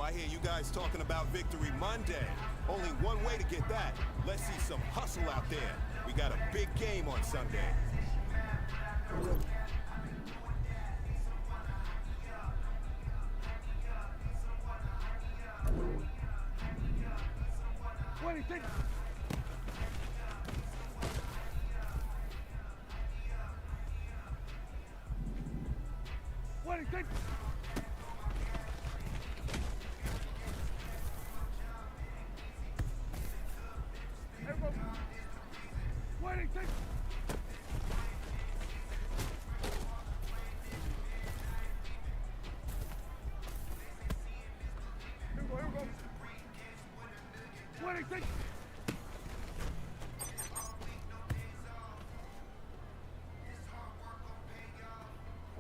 I hear you guys talking about Victory Monday. Only one way to get that. Let's see some hustle out there. We got a big game on Sunday. What do you think? What do you think? What do you think? Here we go, here we go. What do you think?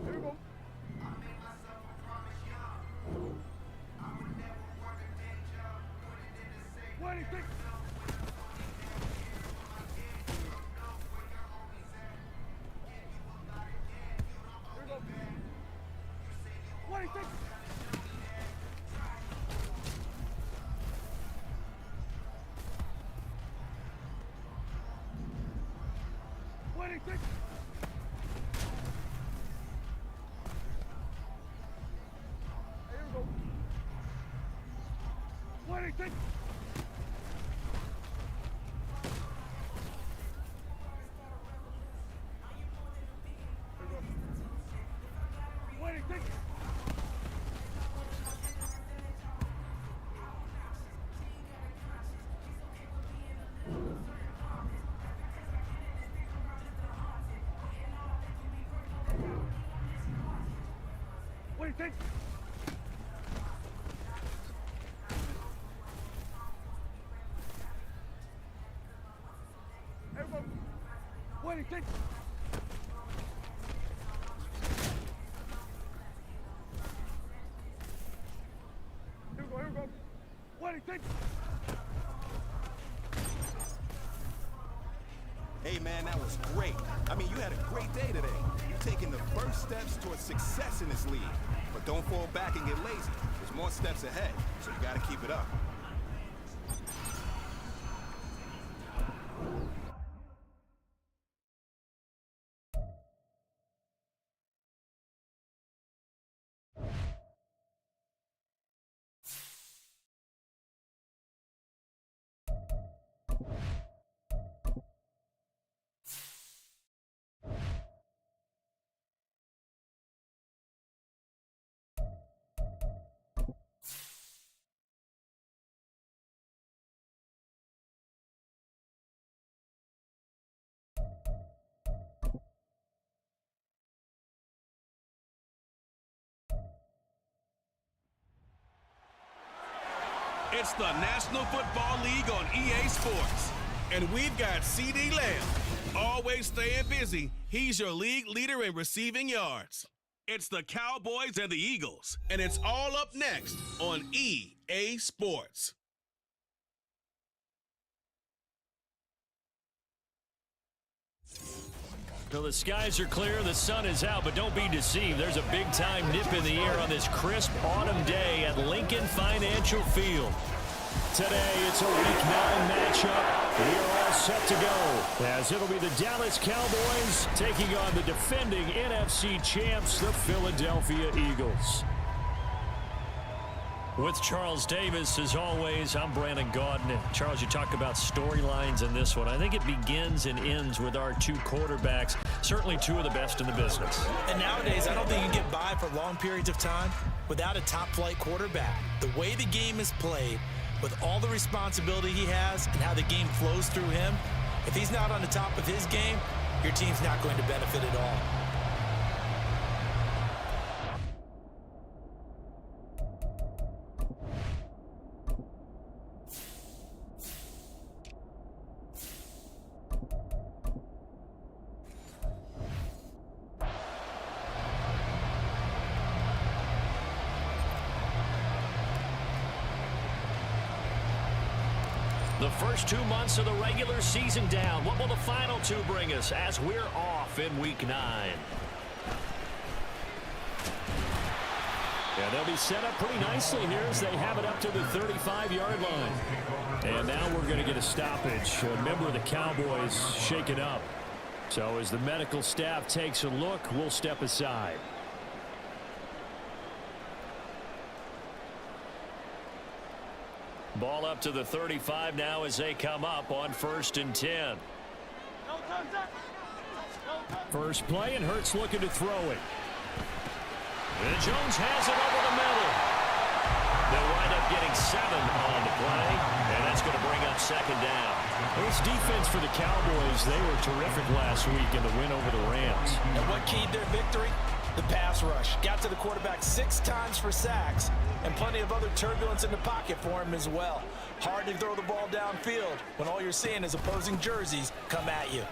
Here we go. What do you think? Here we go. What do you think? What do you think? Here we go. What do you think? What do you think? What do you think? Everyone, what do you think? Here we go, here we go. What do you think? Hey, man, that was great. I mean, you had a great day today. You're taking the first steps towards success in this league. But don't fall back and get lazy. There's more steps ahead, so you gotta keep it up. It's the National Football League on EA Sports. And we've got CeeDee Lamb. Always staying busy, he's your league leader in receiving yards. It's the Cowboys and the Eagles, and it's all up next on EA Sports. So the skies are clear, the sun is out, but don't be deceived. There's a big-time nip in the air on this crisp autumn day at Lincoln Financial Field. Today, it's a Week 9 matchup. We are all set to go, as it'll be the Dallas Cowboys taking on the defending NFC champs, the Philadelphia Eagles. With Charles Davis, as always, I'm Brandon Gaudin. Charles, you talk about storylines in this one. I think it begins and ends with our two quarterbacks, certainly two of the best in the business. And nowadays, I don't think you get by for long periods of time without a top-flight quarterback. The way the game is played, with all the responsibility he has and how the game flows through him, if he's not on the top of his game, your team's not going to benefit at all. The first 2 months of the regular season down. What will the final two bring us as we're off in Week 9? And they'll be set up pretty nicely here as they have it up to the 35-yard line. And now we're going to get a stoppage. A member of the Cowboys shaken up. So as the medical staff takes a look, we'll step aside. Ball up to the 35 now as they come up on 1st and 10. First play, and Hurts looking to throw it. And Jones has it over the middle. They'll wind up getting 7 on the play, and that's going to bring up 2nd down. This defense for the Cowboys, they were terrific last week in the win over the Rams. And what keyed their victory? The pass rush. Got to the quarterback 6 times for sacks, and plenty of other turbulence in the pocket for him as well. Hard to throw the ball downfield when all you're seeing is opposing jerseys come at you.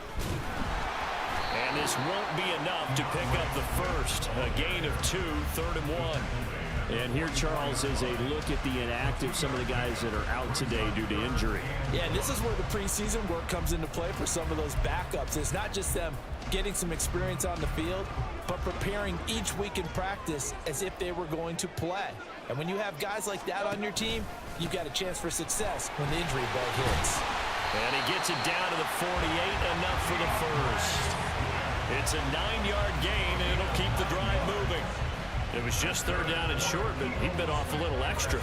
And this won't be enough to pick up the first. A gain of 2, 3rd and 1. And here, Charles, is a look at the inactive, some of the guys that are out today due to injury. Yeah, and this is where the preseason work comes into play for some of those backups. It's not just them getting some experience on the field, but preparing each week in practice as if they were going to play. And when you have guys like that on your team, you've got a chance for success when the injury bug hits. And he gets it down to the 48, enough for the first. It's a 9-yard gain, and it'll keep the drive moving. It was just 3rd down and short, but he bit off a little extra.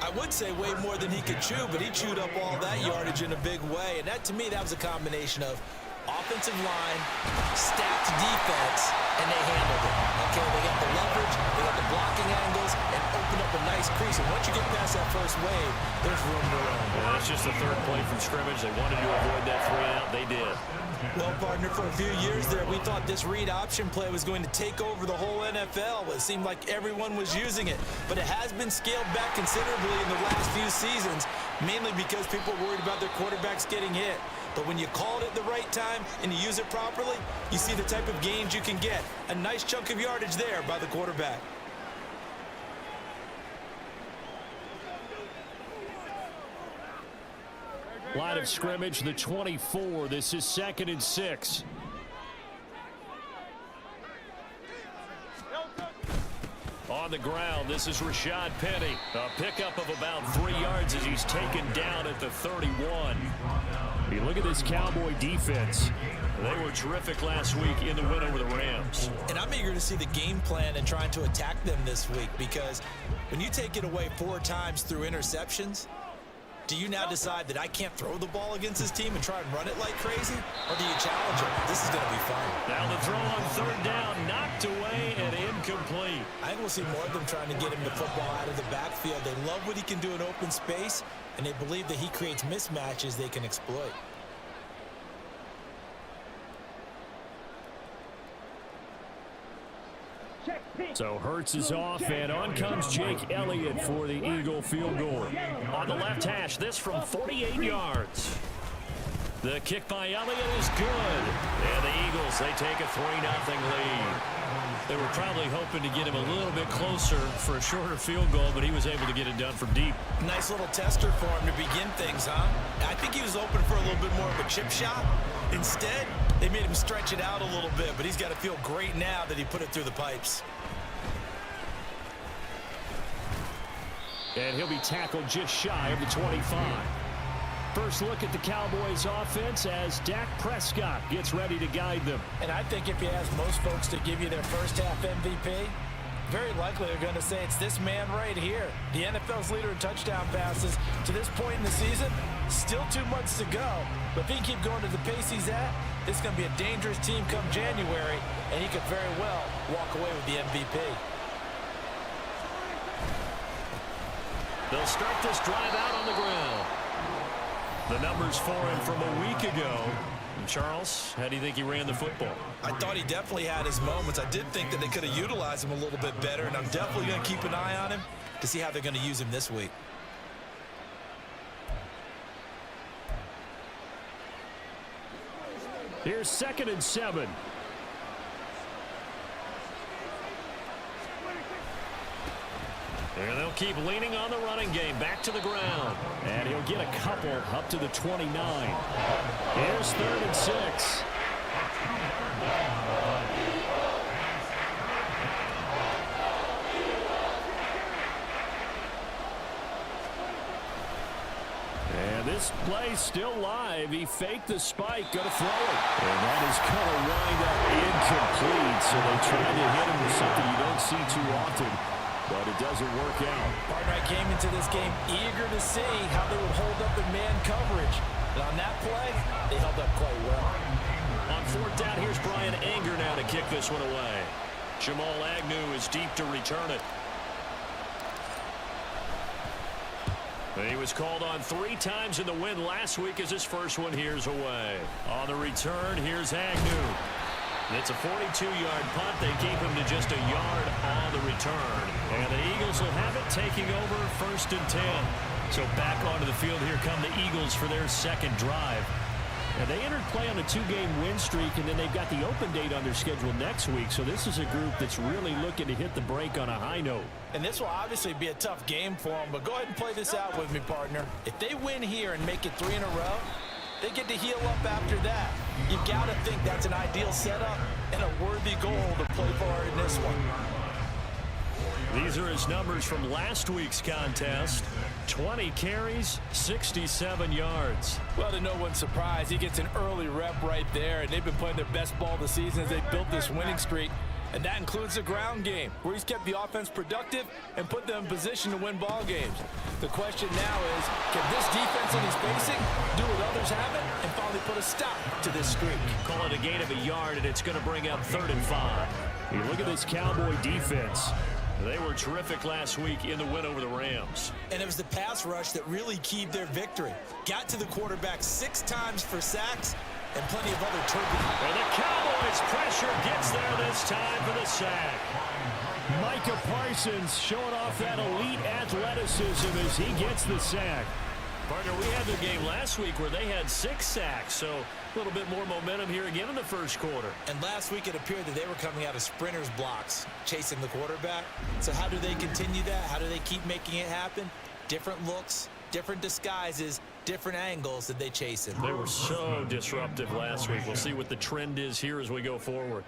I would say way more than he could chew, but he chewed up all that yardage in a big way. And that, to me, that was a combination of offensive line, stacked defense, and they handled it. Okay, they got the leverage, they got the blocking angles, and opened up a nice crease. And once you get past that first wave, there's room to run. Yeah, that's just the 3rd play from scrimmage. They wanted to avoid that 3-and-out. They did. Well, partner, for a few years there, we thought this read option play was going to take over the whole NFL. It seemed like everyone was using it, but it has been scaled back considerably in the last few seasons, mainly because people are worried about their quarterbacks getting hit. But when you call it at the right time and you use it properly, you see the type of gains you can get. A nice chunk of yardage there by the quarterback. Line of scrimmage, the 24. This is 2nd and 6. On the ground, this is Rashad Penny. A pickup of about 3 yards as he's taken down at the 31. You look at this Cowboy defense. They were terrific last week in the win over the Rams. And I'm eager to see the game plan and trying to attack them this week, because when you take it away 4 times through interceptions, do you now decide that I can't throw the ball against this team and try and run it like crazy? Or do you challenge them? This is going to be fun. Now the throw on 3rd down, knocked away and incomplete. I think we'll see more of them trying to get him the football out of the backfield. They love what he can do in open space, and they believe that he creates mismatches they can exploit. So Hurts is off, and on comes Jake Elliott for the Eagle field goal. On the left hash, this from 48 yards. The kick by Elliott is good. And the Eagles, they take a 3-0 lead. They were probably hoping to get him a little bit closer for a shorter field goal, but he was able to get it done from deep. Nice little tester for him to begin things, huh? I think he was open for a little bit more of a chip shot. Instead, they made him stretch it out a little bit, but he's got to feel great now that he put it through the pipes. And he'll be tackled just shy of the 25. First look at the Cowboys offense as Dak Prescott gets ready to guide them. And I think if you ask most folks to give you their first half MVP, very likely they're going to say it's this man right here. The NFL's leader in touchdown passes to this point in the season. Still 2 months to go. But if he can keep going to the pace he's at, this is going to be a dangerous team come January, and he could very well walk away with the MVP. They'll start this drive out on the ground. The numbers for him from a week ago. And Charles, how do you think he ran the football? I thought he definitely had his moments. I did think that they could have utilized him a little bit better, and I'm definitely going to keep an eye on him to see how they're going to use him this week. Here's 2nd and 7. And they'll keep leaning on the running game. Back to the ground. And he'll get a couple up to the 29. Here's 3rd and 6. And this play's still live. He faked the spike, going to throw it. And that is going to wind up incomplete. So they tried to hit him with something you don't see too often, but it doesn't work out. Partner, I came into this game eager to see how they would hold up in man coverage. And on that play, they held up quite well. On fourth down, here's Brian Anger now to kick this one away. Jamal Agnew is deep to return it. He was called on 3 times in the win last week as his first one here's away. On the return, here's Agnew. It's a 42-yard punt. They keep him to just a yard on the return. And the Eagles will have it taking over 1st and 10. So back onto the field, here come the Eagles for their second drive. And they entered play on a 2-game win streak, and then they've got the open date on their schedule next week. So this is a group that's really looking to hit the break on a high note. And this will obviously be a tough game for them, but go ahead and play this out with me, partner. If they win here and make it 3 in a row, they get to heal up after that. You've got to think that's an ideal setup and a worthy goal to play for in this one. These are his numbers from last week's contest. 20 carries, 67 yards. Well, to no one's surprise, he gets an early rep right there, and they've been playing their best ball of the season as they built this winning streak. And that includes the ground game, where he's kept the offense productive and put them in position to win ball games. The question now is, can this defense that he's facing do what others haven't and finally put a stop to this streak? Call it a gain of a yard, and it's going to bring up 3rd and 5. You look at this Cowboy defense. They were terrific last week in the win over the Rams. And it was the pass rush that really keyed their victory. Got to the quarterback 6 times for sacks and plenty of other turbulence. And the Cowboys' pressure gets there this time for the sack. Micah Parsons showing off that elite athleticism as he gets the sack. Partner, we had the game last week where they had 6 sacks, so a little bit more momentum here again in the first quarter. And last week it appeared that they were coming out of sprinters blocks, chasing the quarterback. So how do they continue that? How do they keep making it happen? Different looks, different disguises, different angles that they chase him. They were so disruptive last week. We'll see what the trend is here as we go forward.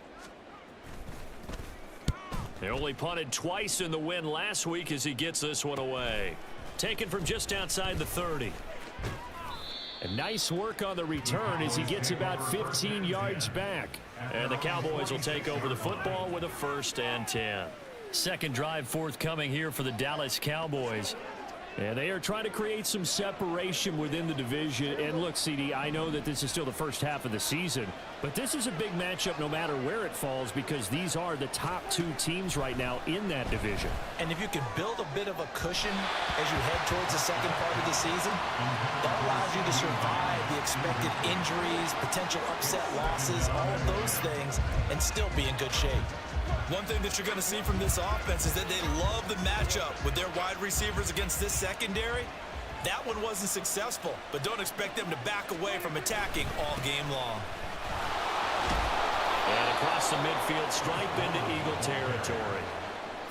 They only punted twice in the win last week as he gets this one away. Taken from just outside the 30. And nice work on the return as he gets about 15 yards back. And the Cowboys will take over the football with a 1st and 10. Second drive forthcoming here for the Dallas Cowboys. And they are trying to create some separation within the division. And look, CD, I know that this is still the first half of the season, but this is a big matchup no matter where it falls because these are the top 2 teams right now in that division. And if you can build a bit of a cushion as you head towards the second part of the season, that allows you to survive the expected injuries, potential upset losses, all of those things, and still be in good shape. One thing that you're going to see from this offense is that they love the matchup with their wide receivers against this secondary. That one wasn't successful, but don't expect them to back away from attacking all game long. And across the midfield stripe into Eagle territory.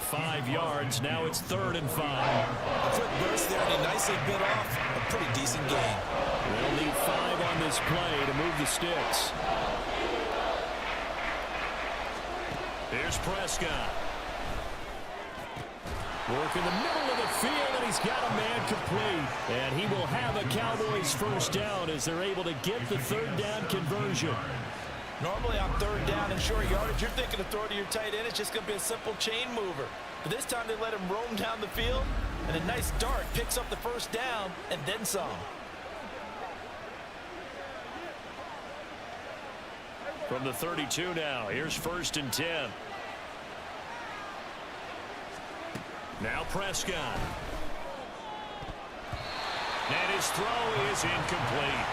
5 yards, now it's 3rd and 5. A quick burst there, and he nicely bit off a pretty decent gain. They'll need 5 on this play to move the sticks. Here's Prescott. Work in the middle of the field, and he's got a man complete. And he will have a Cowboys 1st down as they're able to get the 3rd down conversion. Normally on 3rd down and short yardage, you're thinking of throwing to your tight end. It's just going to be a simple chain mover. But this time they let him roam down the field, and a nice dart picks up the 1st down and then some. From the 32 now, here's 1st and 10. Now Prescott. And his throw is incomplete.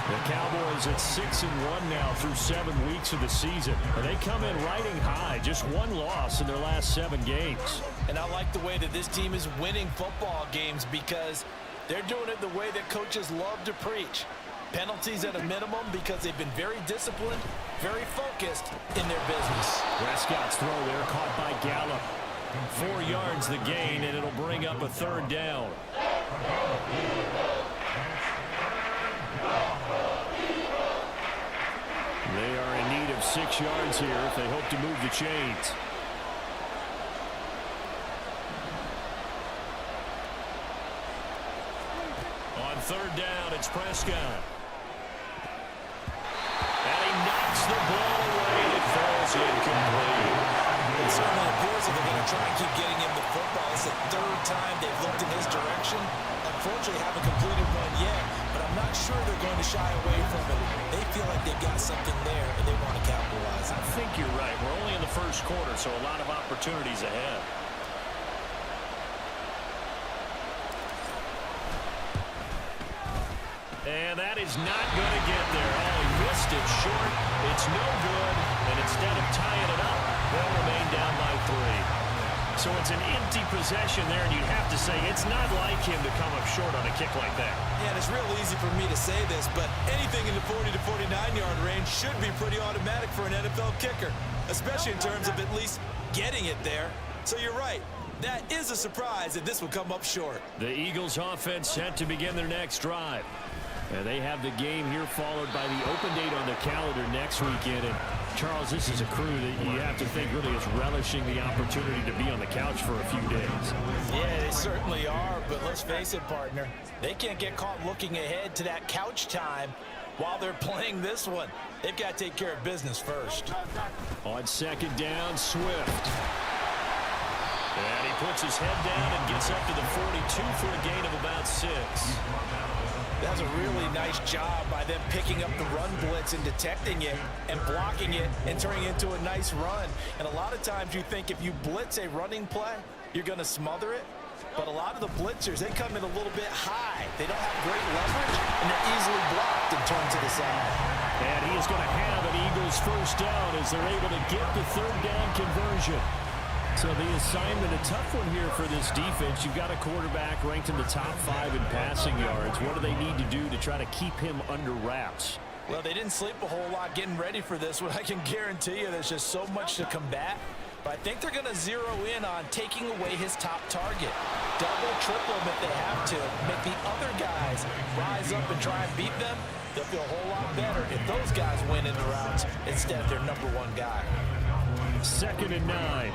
The Cowboys at 6-1 now through 7 weeks of the season. And they come in riding high, just 1 loss in their last 7 games. And I like the way that this team is winning football games because they're doing it the way that coaches love to preach. Penalties at a minimum because they've been very disciplined, very focused in their business. Prescott's throw there caught by Gallup. 4 yards the gain, and it'll bring up a 3rd down. They are in need of 6 yards here if they hope to move the chains. On third down, it's Prescott. And he knocks the ball away, and it falls incomplete. It certainly appears that they're going to try and keep getting him the football. It's the third time they've looked in his direction. Unfortunately, haven't completed one yet, but I'm not sure they're going to shy away from it. They feel like they've got something there, and they want to capitalize. I think you're right. We're only in the first quarter, so a lot of opportunities ahead. And that is not going to get there. Oh, he missed it short. It's no good. And instead of tying it up, they'll remain down by 3. So it's an empty possession there, and you have to say it's not like him to come up short on a kick like that. Yeah, and it's real easy for me to say this, but anything in the 40 to 49-yard range should be pretty automatic for an NFL kicker, especially in terms of at least getting it there. So you're right. That is a surprise that this would come up short. The Eagles offense set to begin their next drive. And they have the game here followed by the open date on the calendar next weekend. And Charles, this is a crew that you have to think really is relishing the opportunity to be on the couch for a few days. Yeah, they certainly are, but let's face it, partner. They can't get caught looking ahead to that couch time while they're playing this one. They've got to take care of business first. On second down, Swift. And he puts his head down and gets up to the 42 for a gain of about 6. That's a really nice job by them picking up the run blitz and detecting it and blocking it and turning it into a nice run. And a lot of times you think if you blitz a running play, you're going to smother it. But a lot of the blitzers, they come in a little bit high. They don't have great leverage, and they're easily blocked and turned to the side. And he is going to have an Eagles first down as they're able to get the third down conversion. So the assignment, a tough one here for this defense. You've got a quarterback ranked in the top 5 in passing yards. What do they need to do to try to keep him under wraps? Well, they didn't sleep a whole lot getting ready for this one. I can guarantee you there's just so much to combat. But I think they're going to zero in on taking away his top target. Double, triple him if they have to. Make the other guys rise up and try and beat them. They'll feel a whole lot better if those guys win in the routes instead of their number 1 guy. 2nd and 9.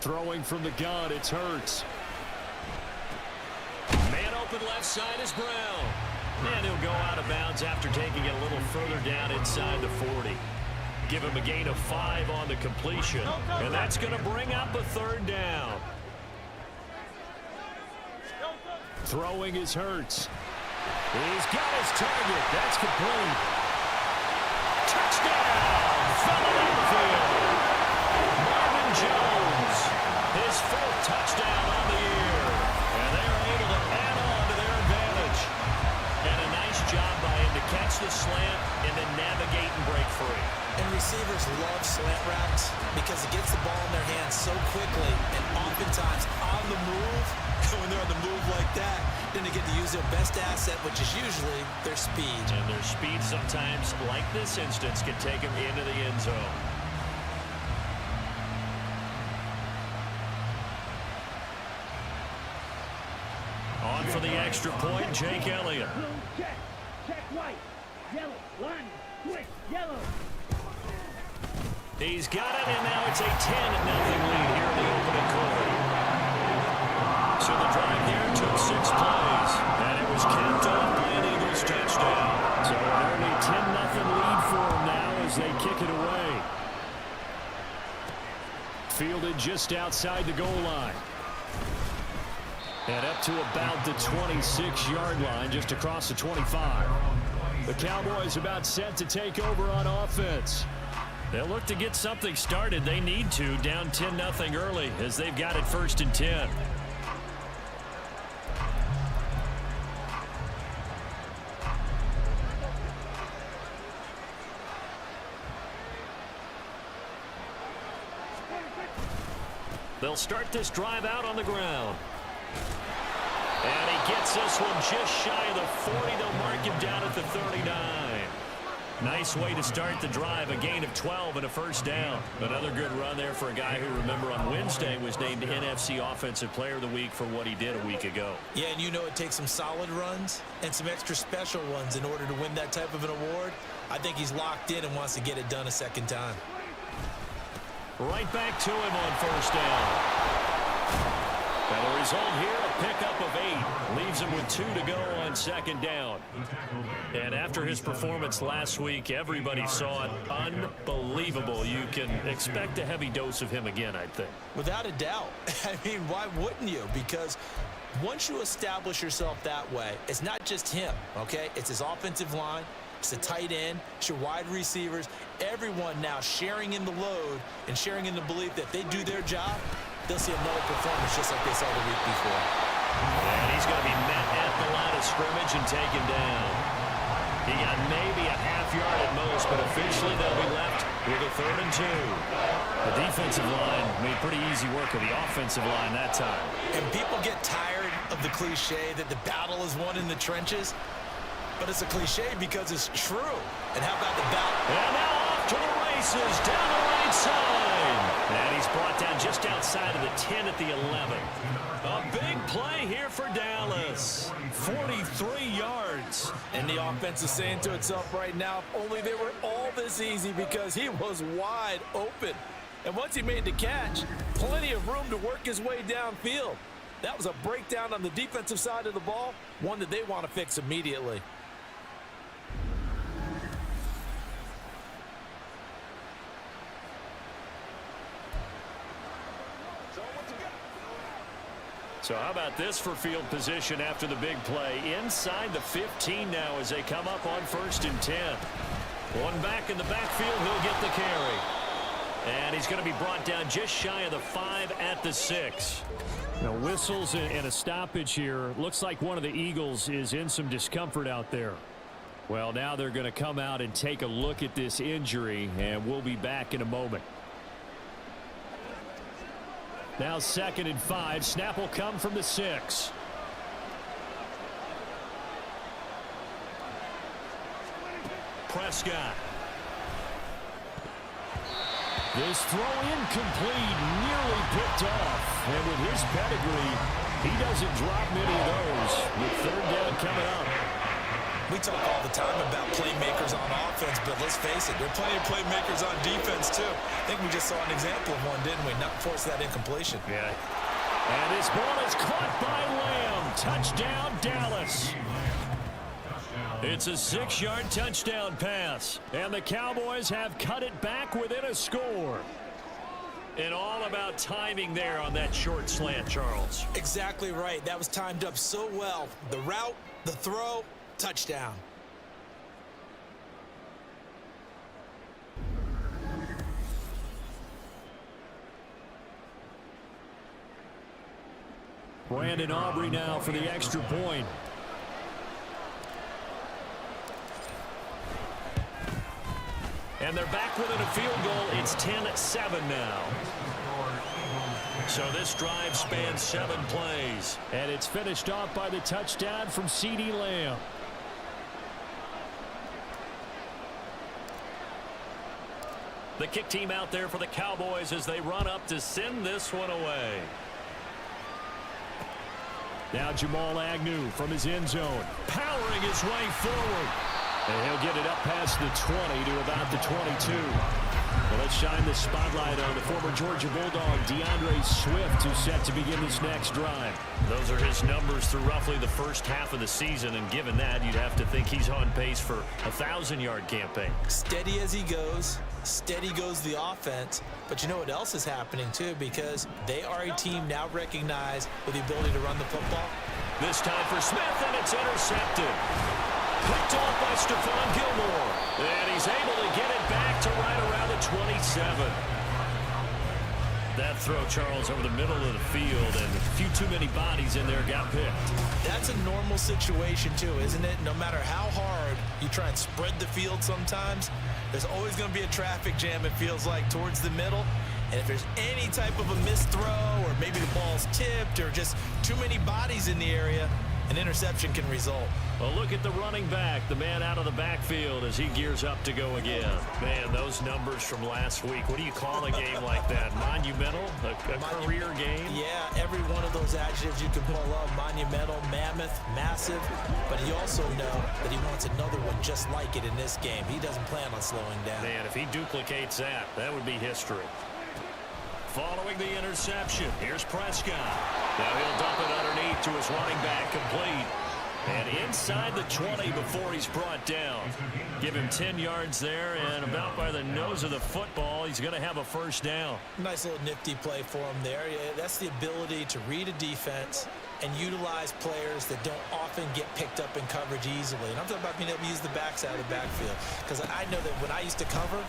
Throwing from the gun, it's Hurts. Man open left side is Brown. And he'll go out of bounds after taking it a little further down inside the 40. Give him a gain of 5 on the completion. And that's going to bring up a third down. Throwing is Hurts. He's got his target. That's complete. Touchdown! Philadelphia! Marvin Jones, his 4th touchdown on the year. And they are able to add on to their advantage. And a nice job by him to catch the slant and then navigate and break free. And receivers love slant routes because it gets the ball in their hands so quickly and oftentimes on the move. When they're on the move like that, then they get to use their best asset, which is usually their speed. And their speed sometimes, like this instance, can take them into the end zone. On for the extra point, Jake Elliott. Check. Check white. Yellow. Line. Quick. Yellow. He's got it, and now it's a 10-0 lead here in the opening quarter. So the drive here took 6 plays, and it was capped off by an Eagles touchdown. So an early 10-0 lead for them now as they kick it away. Fielded just outside the goal line. And up to about the 26-yard line, just across the 25. The Cowboys about set to take over on offense. They'll look to get something started. They need to, down 10-0 early as they've got it 1st and 10. They'll start this drive out on the ground. And he gets this one just shy of the 40. They'll mark him down at the 39. Nice way to start the drive. A gain of 12 and a first down. Another good run there for a guy who, remember, on Wednesday was named NFC Offensive Player of the Week for what he did a week ago. Yeah, and you know it takes some solid runs and some extra special ones in order to win that type of an award. I think he's locked in and wants to get it done a second time. Right back to him on first down. And the result here, a pickup of 8. Leaves him with 2 to go on second down. And after his performance last week, everybody saw it. Unbelievable. You can expect a heavy dose of him again, I think. Without a doubt. I mean, why wouldn't you? Because once you establish yourself that way, it's not just him, okay? It's his offensive line. It's the tight end. It's your wide receivers. Everyone now sharing in the load and sharing in the belief that they do their job. They'll see another performance just like they saw the week before. And he's going to be met at the line of scrimmage and taken down. He got maybe a half yard at most, but officially they'll be left with a 3rd and 2. The defensive line made pretty easy work of the offensive line that time. And people get tired of the cliche that the battle is won in the trenches, but it's a cliche because it's true. And how about the battle? And now off to the races down the right side. And he's brought down just outside of the 10 at the 11. A big play here for Dallas. 43 yards. And the offense is saying to itself right now, if only they were all this easy, because he was wide open. And once he made the catch, plenty of room to work his way downfield. That was a breakdown on the defensive side of the ball, one that they want to fix immediately. So how about this for field position after the big play? Inside the 15 now as they come up on 1st and 10. One back in the backfield, he'll get the carry. And he's going to be brought down just shy of the 5 at the 6. Now whistles and a stoppage here. Looks like one of the Eagles is in some discomfort out there. Well, now they're going to come out and take a look at this injury, and we'll be back in a moment. Now 2nd and 5. Snap will come from the 6. Prescott. This throw incomplete, nearly picked off. And with his pedigree, he doesn't drop many of those with 3rd down coming up. We talk all the time about playmakers on offense, but let's face it, there are plenty of playmakers on defense, too. I think we just saw an example of one, didn't we? Not force that incompletion. Yeah. And this ball is caught by Lamb. Touchdown, Dallas. It's a 6-yard touchdown pass. And the Cowboys have cut it back within a score. And all about timing there on that short slant, Charles. Exactly right. That was timed up so well. The route, the throw, touchdown. Brandon Aubrey now for the extra point. And they're back within a field goal. It's 10-7 now. So this drive spans 7 plays. And it's finished off by the touchdown from CeeDee Lamb. The kick team out there for the Cowboys as they run up to send this one away. Now Jamal Agnew from his end zone, powering his way forward. And he'll get it up past the 20 to about the 22. Well, let's shine the spotlight on the former Georgia Bulldog, DeAndre Swift, who's set to begin this next drive. Those are his numbers through roughly the first half of the season, and given that, you'd have to think he's on pace for a 1,000-yard campaign. Steady as he goes. Steady goes the offense. But you know what else is happening, too, because they are a team now recognized with the ability to run the football. This time for Smith, and it's intercepted. Picked off by Stephon Gilmore. And he's able to get it back to right around the 27. That throw, Charles, over the middle of the field, and a few too many bodies in there got picked. That's a normal situation, too, isn't it? No matter how hard you try and spread the field sometimes, there's always going to be a traffic jam, it feels like, towards the middle. And if there's any type of a missed throw, or maybe the ball's tipped, or just too many bodies in the area, an interception can result. Well, look at the running back, the man out of the backfield as he gears up to go again. Man, those numbers from last week, what do you call a game like that? Monumental? A career game? Yeah, every one of those adjectives you can pull up. Monumental, mammoth, massive. But you also know that he wants another one just like it in this game. He doesn't plan on slowing down. Man, if he duplicates that, that would be history. following the interception. Here's Prescott. Now he'll dump it underneath to his running back, complete. And inside the 20 before he's brought down. Give him 10 yards there, and about by the nose of the football, he's going to have a first down. Nice little nifty play for him there. Yeah, that's the ability to read a defense and utilize players that don't often get picked up in coverage easily. And I'm talking about being able to use the backside of the backfield. Because I know that when I used to cover,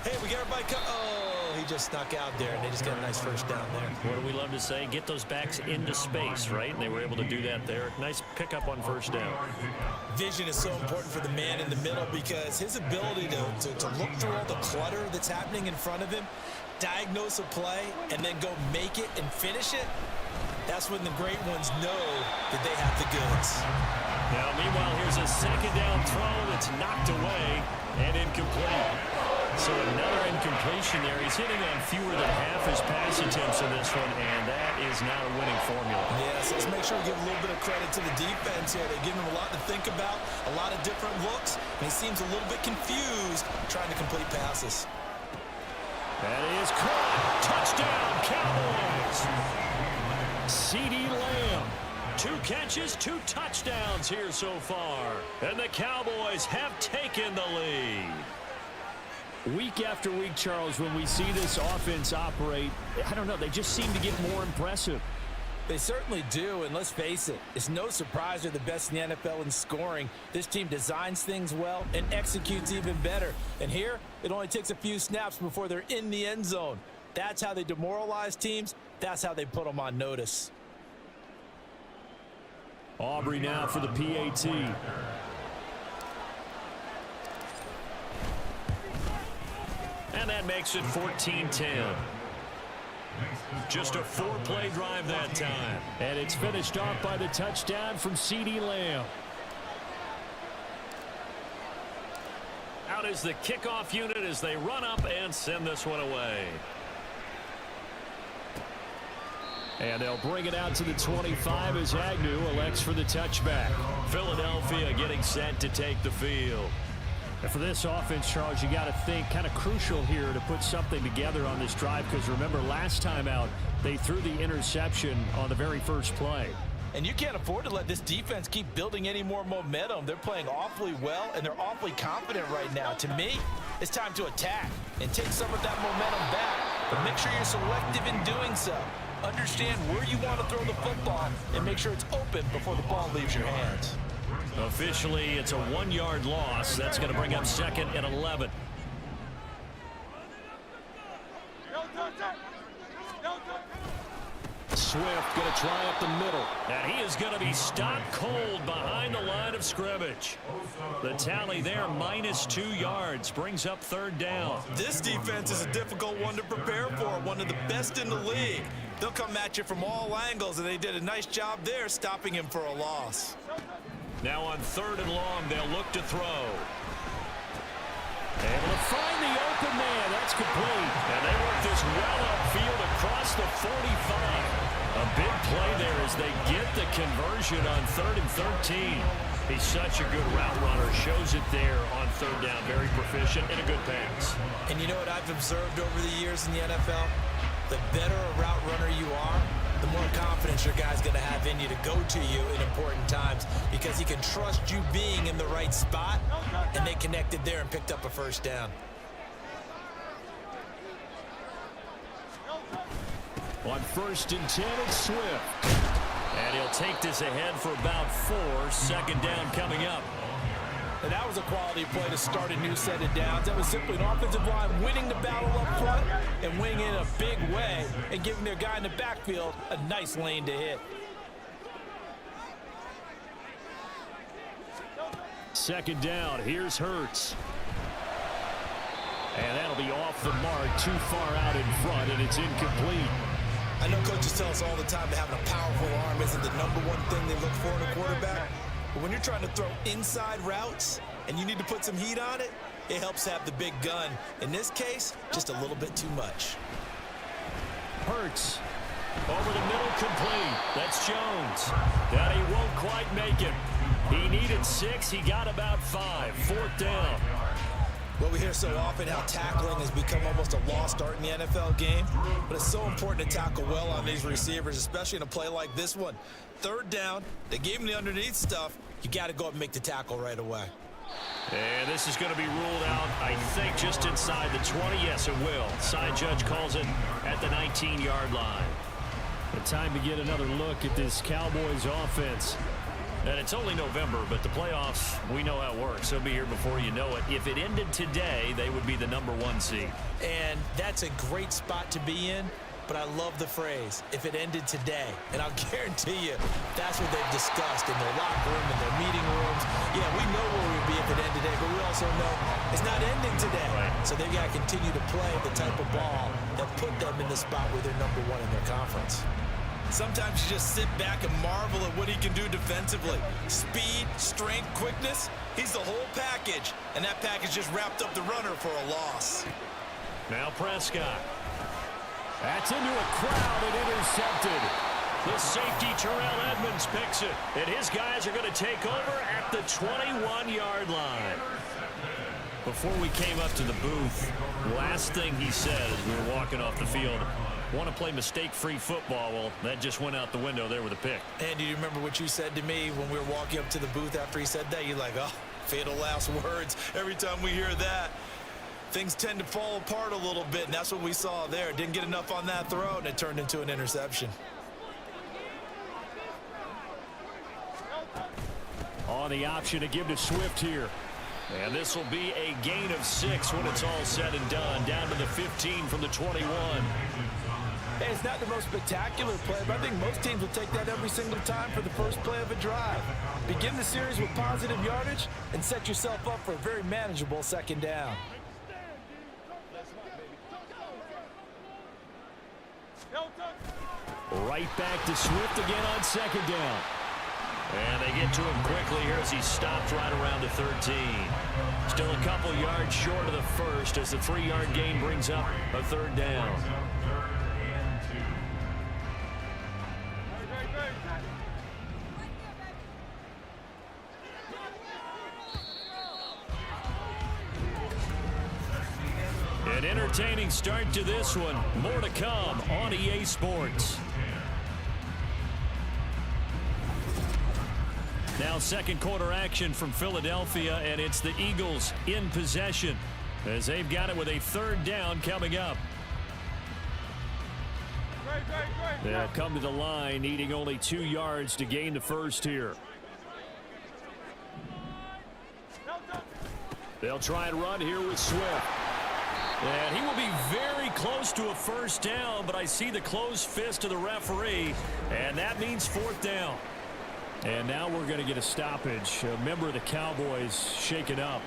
hey, we got everybody oh, he just snuck out there, and they just got a nice first down there. What do we love to say? Get those backs into space, right? And they were able to do that there. Nice pickup on first down. Vision is so important for the man in the middle because his ability to look through all the clutter that's happening in front of him, diagnose a play, and then go make it and finish it, that's when the great ones know that they have the goods. Now, meanwhile, here's a second down throw that's knocked away and incomplete. So another incompletion there. He's hitting on fewer than half his pass attempts in this one, and that is not a winning formula. Yes, let's make sure we give a little bit of credit to the defense here. They give him a lot to think about, a lot of different looks, and he seems a little bit confused trying to complete passes. That is caught. Touchdown, Cowboys. CeeDee Lamb. 2 catches, 2 touchdowns here so far. And the Cowboys have taken the lead. Week after week, Charles, when we see this offense operate, I don't know, they just seem to get more impressive. They certainly do, and let's face it, it's no surprise they're the best in the NFL in scoring. This team designs things well and executes even better. And here, it only takes a few snaps before they're in the end zone. That's how they demoralize teams. That's how they put them on notice. Aubrey now for the PAT. And that makes it 14-10. Just a 4-play drive that time. And it's finished off by the touchdown from CeeDee Lamb. Out is the kickoff unit as they run up and send this one away. And they'll bring it out to the 25 as Agnew elects for the touchback. Philadelphia getting set to take the field. And for this offense, Charles, you got to think kind of crucial here to put something together on this drive, because remember last time out they threw the interception on the very first play. And you can't afford to let this defense keep building any more momentum. They're playing awfully well, and they're awfully confident right now. To me, it's time to attack and take some of that momentum back. But make sure you're selective in doing so. Understand where you want to throw the football and make sure it's open before the ball leaves your hands. Officially, it's a 1-yard loss. That's going to bring up second and 11. Swift going to try up the middle. And he is going to be stopped cold behind the line of scrimmage. The tally there, -2 yards, brings up third down. This defense is a difficult one to prepare for, one of the best in the league. They'll come at you from all angles, and they did a nice job there stopping him for a loss. Now on 3rd and long, they'll look to throw. Able to find the open man. That's complete. And they work this well upfield across the 45. A big play there as they get the conversion on 3rd and 13. He's such a good route runner. Shows it there on 3rd down. Very proficient and a good pass. And you know what I've observed over the years in the NFL? The better a route runner you are, the more confidence your guy's going to have in you to go to you in important times, because he can trust you being in the right spot, and they connected there and picked up a first down. On 1st and 10, it's Swift. And he'll take this ahead for about 4. 2nd down coming up. And that was a quality play to start a new set of downs. That was simply an offensive line winning the battle up front and winning it in a big way and giving their guy in the backfield a nice lane to hit. 2nd down. Here's Hurts. And that'll be off the mark, too far out in front, and it's incomplete. I know coaches tell us all the time that having a powerful arm isn't the #1 thing they look for in a quarterback. But when you're trying to throw inside routes and you need to put some heat on it, it helps have the big gun. In this case, just a little bit too much. Hurts. Over the middle, complete. That's Jones. That he won't quite make it. He needed 6. He got about 5. 4th down. Well, we hear so often how tackling has become almost a lost art in the NFL game, but it's so important to tackle well on these receivers, especially in a play like this one. Third down, they gave him the underneath stuff. You got to go up and make the tackle right away. And this is going to be ruled out, I think, just inside the 20. Yes, it will. Side judge calls it at the 19-yard line. The time to get another look at this Cowboys offense. And it's only November, but the playoffs, we know how it works. They'll be here before you know it. If it ended today, they would be the #1 seed. And that's a great spot to be in, but I love the phrase, if it ended today. And I'll guarantee you, that's what they've discussed in their locker room, in their meeting rooms. Yeah, we know where we'd be if it ended today, but we also know it's not ending today. Right. So they've got to continue to play the type of ball that put them in the spot where they're #1 in their conference. Sometimes you just sit back and marvel at what he can do defensively. Speed, strength, quickness, he's the whole package. And that package just wrapped up the runner for a loss. Now Prescott. That's into a crowd and intercepted. The safety Terrell Edmonds picks it. And his guys are going to take over at the 21-yard line. Before we came up to the booth, last thing he said as we were walking off the field, want to play mistake-free football. Well, that just went out the window there with a pick. And do you remember what you said to me when we were walking up to the booth after he said that? You're like, oh, fatal last words. Every time we hear that, things tend to fall apart a little bit, and that's what we saw there. Didn't get enough on that throw, and it turned into an interception. On the option to give to Swift here. And this will be a gain of 6 when it's all said and done. Down to the 15 from the 21. Hey, it's not the most spectacular play, but I think most teams will take that every single time for the first play of a drive. Begin the series with positive yardage and set yourself up for a very manageable second down. Right back to Swift again on second down. And they get to him quickly here as he stops right around the 13. Still a couple yards short of the first as the 3-yard gain brings up a third down. An entertaining start to this one. More to come on EA Sports. Now second quarter action from Philadelphia, and it's the Eagles in possession as they've got it with a third down coming up. They'll come to the line needing only 2 yards to gain the first here. They'll try and run here with Swift. And he will be very close to a first down, but I see the closed fist of the referee, and that means 4th down. And now we're going to get a stoppage. A member of the Cowboys shaken up.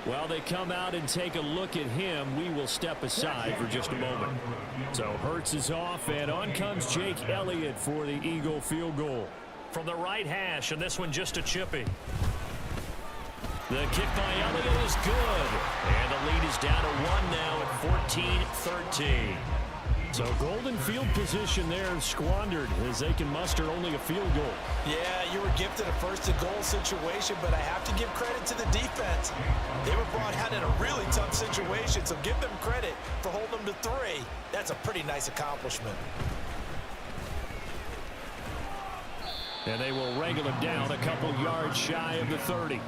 While they come out and take a look at him, we will step aside for just a moment. So Hurts is off, and on comes Jake Elliott for the Eagle field goal. From the right hash, and this one just a chippy. The kick by Elliott is good. And the lead is down to 1 now at 14-13. So golden field position there squandered as they can muster only a field goal. Yeah, you were gifted a first-and-goal situation, but I have to give credit to the defense. They were brought out in a really tough situation, so give them credit for holding them to 3. That's a pretty nice accomplishment. And they will wrangle him down a couple yards shy of the 30.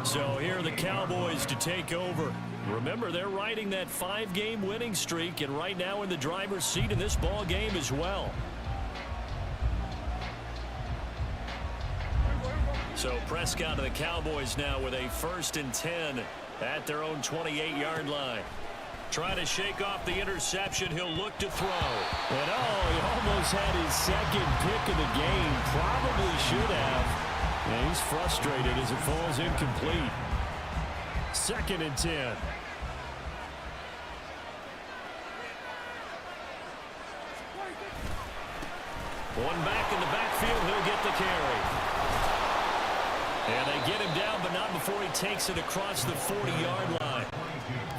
So here are the Cowboys to take over. Remember, they're riding that 5-game winning streak, and right now in the driver's seat in this ball game as well. So Prescott and the Cowboys now with a 1st and 10 at their own 28-yard line. Trying to shake off the interception. He'll look to throw. And he almost had his second pick of the game. Probably should have. And he's frustrated as it falls incomplete. 2nd and 10. One back in the backfield. He'll get the carry. And they get him down, but not before he takes it across the 40-yard line.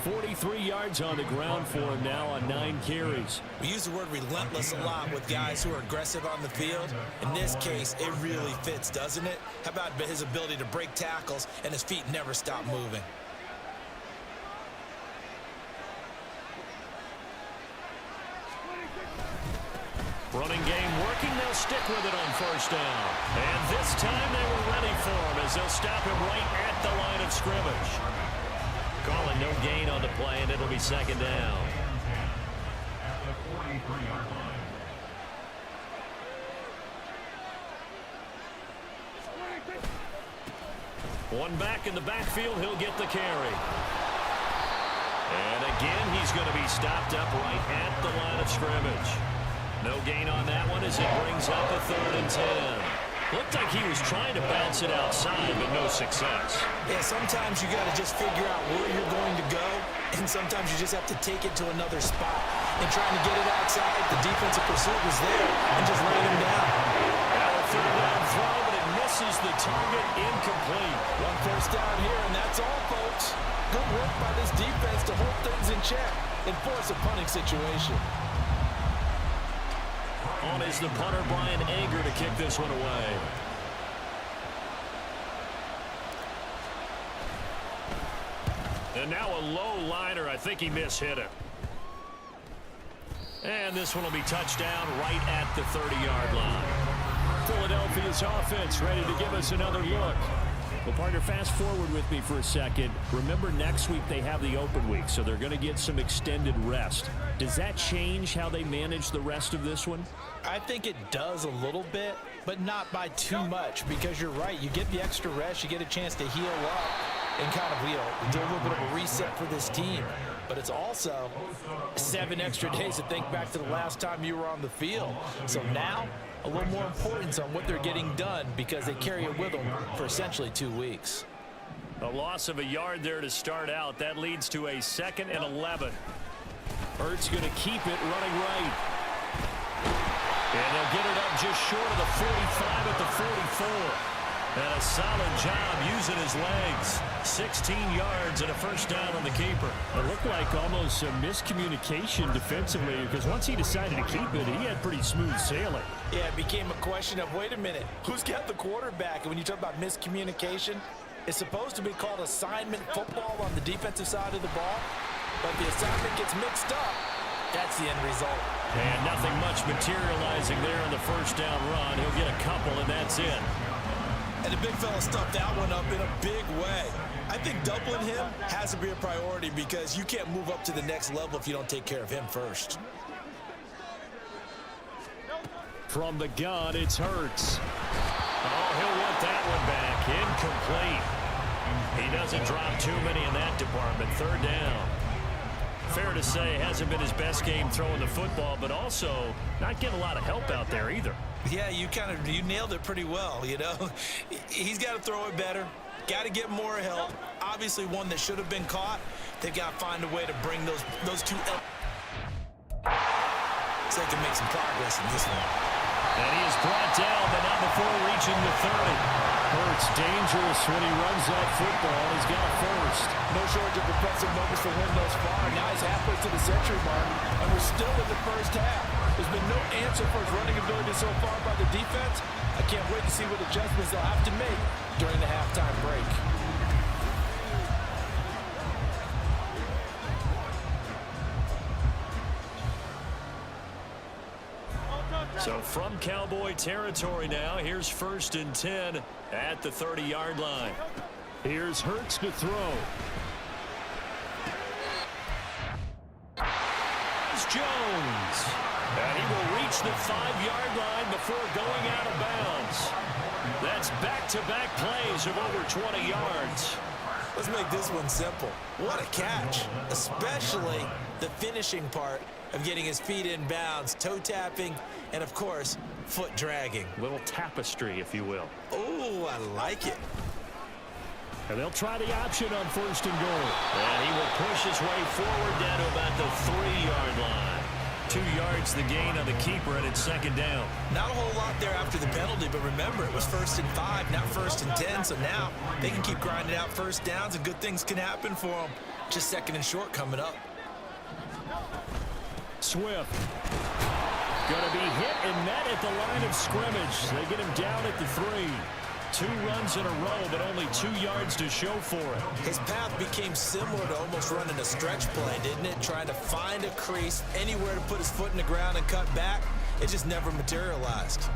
43 yards on the ground for him now on 9 carries. We use the word relentless a lot with guys who are aggressive on the field. In this case, it really fits, doesn't it? How about his ability to break tackles and his feet never stop moving? Running game working. They'll stick with it on first down. And this time they were ready for him as they'll stop him right at the line of scrimmage. Calling no gain on the play, and it'll be second down. One back in the backfield, he'll get the carry. And again, he's going to be stopped up right at the line of scrimmage. No gain on that one as it brings up a 3rd and 10. Looked like he was trying to bounce it outside, but no success. Yeah, sometimes you got to just figure out where you're going to go, and sometimes you just have to take it to another spot. And trying to get it outside, the defensive pursuit was there, and just ran him down. Now a 3rd down throw, but it misses the target, incomplete. 1 first down here, and that's all, folks. Good work by this defense to hold things in check and force a punting situation. On is the punter, Brian Ager, to kick this one away. And now a low liner. I think he mishit it. And this one will be touchdown right at the 30-yard line. Philadelphia's offense ready to give us another look. Well, partner, fast forward with me for a second. Remember, next week they have the open week, so they're going to get some extended rest. Does that change how they manage the rest of this one? I think it does a little bit, but not by too much, because you're right. You get the extra rest, you get a chance to heal up and kind of, do a little bit of a reset for this team. But it's also 7 extra days to think back to the last time you were on the field. So now, a little more importance on what they're getting done because they carry it with them for essentially 2 weeks. A loss of a yard there to start out. That leads to a 2nd and 11. Hurts going to keep it running right. And they'll get it up just short of the 45 at the 44. And a solid job using his legs. 16 yards and a first down on the keeper. It looked like almost a miscommunication defensively because once he decided to keep it, he had pretty smooth sailing. Yeah, it became a question of, wait a minute, who's got the quarterback? And when you talk about miscommunication, it's supposed to be called assignment football on the defensive side of the ball. But if the assignment gets mixed up, that's the end result. And nothing much materializing there on the first down run. He'll get a couple, and that's it. And the big fella stuffed that one up in a big way. I think doubling him has to be a priority because you can't move up to the next level if you don't take care of him first. From the gun, it's Hurts. Oh, he'll want that one back. Incomplete. He doesn't drop too many in that department. 3rd down. Fair to say, hasn't been his best game throwing the football, but also not getting a lot of help out there either. Yeah, you nailed it pretty well, He's got to throw it better. Got to get more help. Obviously, one that should have been caught. They've got to find a way to bring those two up so they can make some progress in this one. And he is brought down, but not before reaching the 30. Hurts dangerous when he runs that football. He's got a first. No shortage of impressive moments for him thus far. Now he's halfway to the century mark, and we're still in the first half. There's been no answer for his running ability so far by the defense. I can't wait to see what adjustments they'll have to make during the halftime break. So from Cowboy territory now, here's 1st and 10 at the 30-yard line. Here's Hurts to throw. It's Jones. And he will reach the 5-yard line before going out of bounds. That's back-to-back plays of over 20 yards. Let's make this one simple. What a catch, especially the finishing part of getting his feet in bounds, toe tapping, and of course, foot dragging. Little tapestry, if you will. Oh, I like it. And they'll try the option on 1st and goal. And he will push his way forward down to about the 3-yard line. 2 yards the gain on the keeper, and it's 2nd down. Not a whole lot there after the penalty, but remember, it was 1st and 5, not 1st and 10, so now they can keep grinding out first downs, and good things can happen for them. Just 2nd and short coming up. Swift. Going to be hit and met at the line of scrimmage. They get him down at the 3. 2 runs in a row, but only 2 yards to show for it. His path became similar to almost running a stretch play, didn't it? Trying to find a crease, anywhere to put his foot in the ground and cut back. it just never materialized.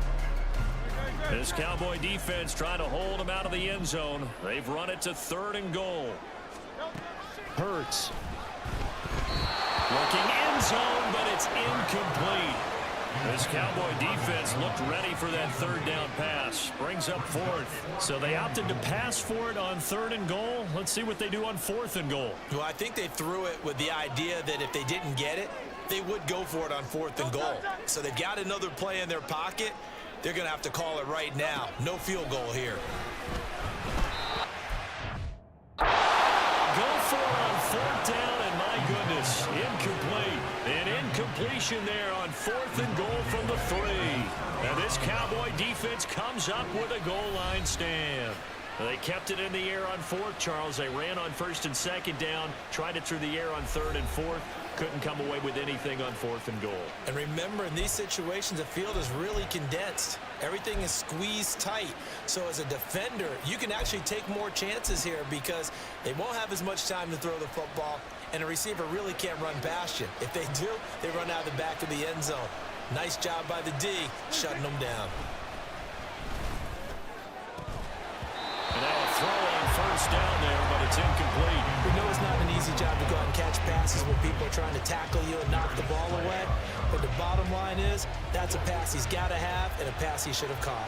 This Cowboy defense trying to hold them out of the end zone. They've run it to 3rd and goal. Hurts. Looking end zone, but it's incomplete. This Cowboy defense looked ready for that 3rd down pass. Brings up 4th. So they opted to pass for it on 3rd and goal. Let's see what they do on 4th and goal. Well, I think they threw it with the idea that if they didn't get it, they would go for it on 4th and goal. So they've got another play in their pocket. They're going to have to call it right now. No field goal here. Go for it on 4th down, and my goodness, incomplete. An incompletion there on 4th and goal from the 3. Now this Cowboy defense comes up with a goal line stand. They kept it in the air on 4th, Charles. They ran on 1st and 2nd down, tried it through the air on 3rd and 4th. Couldn't come away with anything on 4th and goal. And remember, in these situations, the field is really condensed. Everything is squeezed tight. So as a defender, you can actually take more chances here because they won't have as much time to throw the football, and a receiver really can't run past you. If they do, they run out of the back of the end zone. Nice job by the D, shutting them down. And now a throw on 1st down there, but it's incomplete. We know it's not an easy job to go out and catch passes when people are trying to tackle you and knock the ball away. But the bottom line is, that's a pass he's got to have and a pass he should have caught.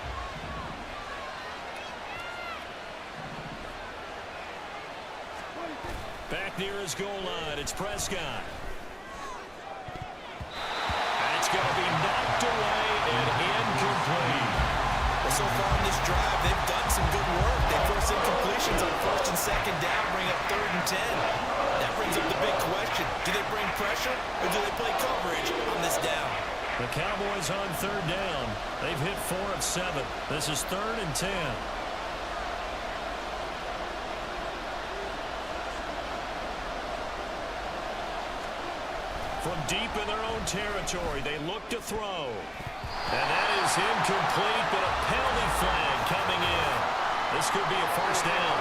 Back near his goal line, it's Prescott. That's going to be knocked away and incomplete. Well, so far in this drive, they've done some good work. They force incompletions on 1st and 2nd down, bring up 3rd and 10. That brings up the big question. Do they bring pressure or do they play coverage on this down? The Cowboys on 3rd down. They've hit 4 of 7. This is 3rd and 10. From deep in their own territory, they look to throw. And that is incomplete, but a penalty flag coming in. This could be a 1st down.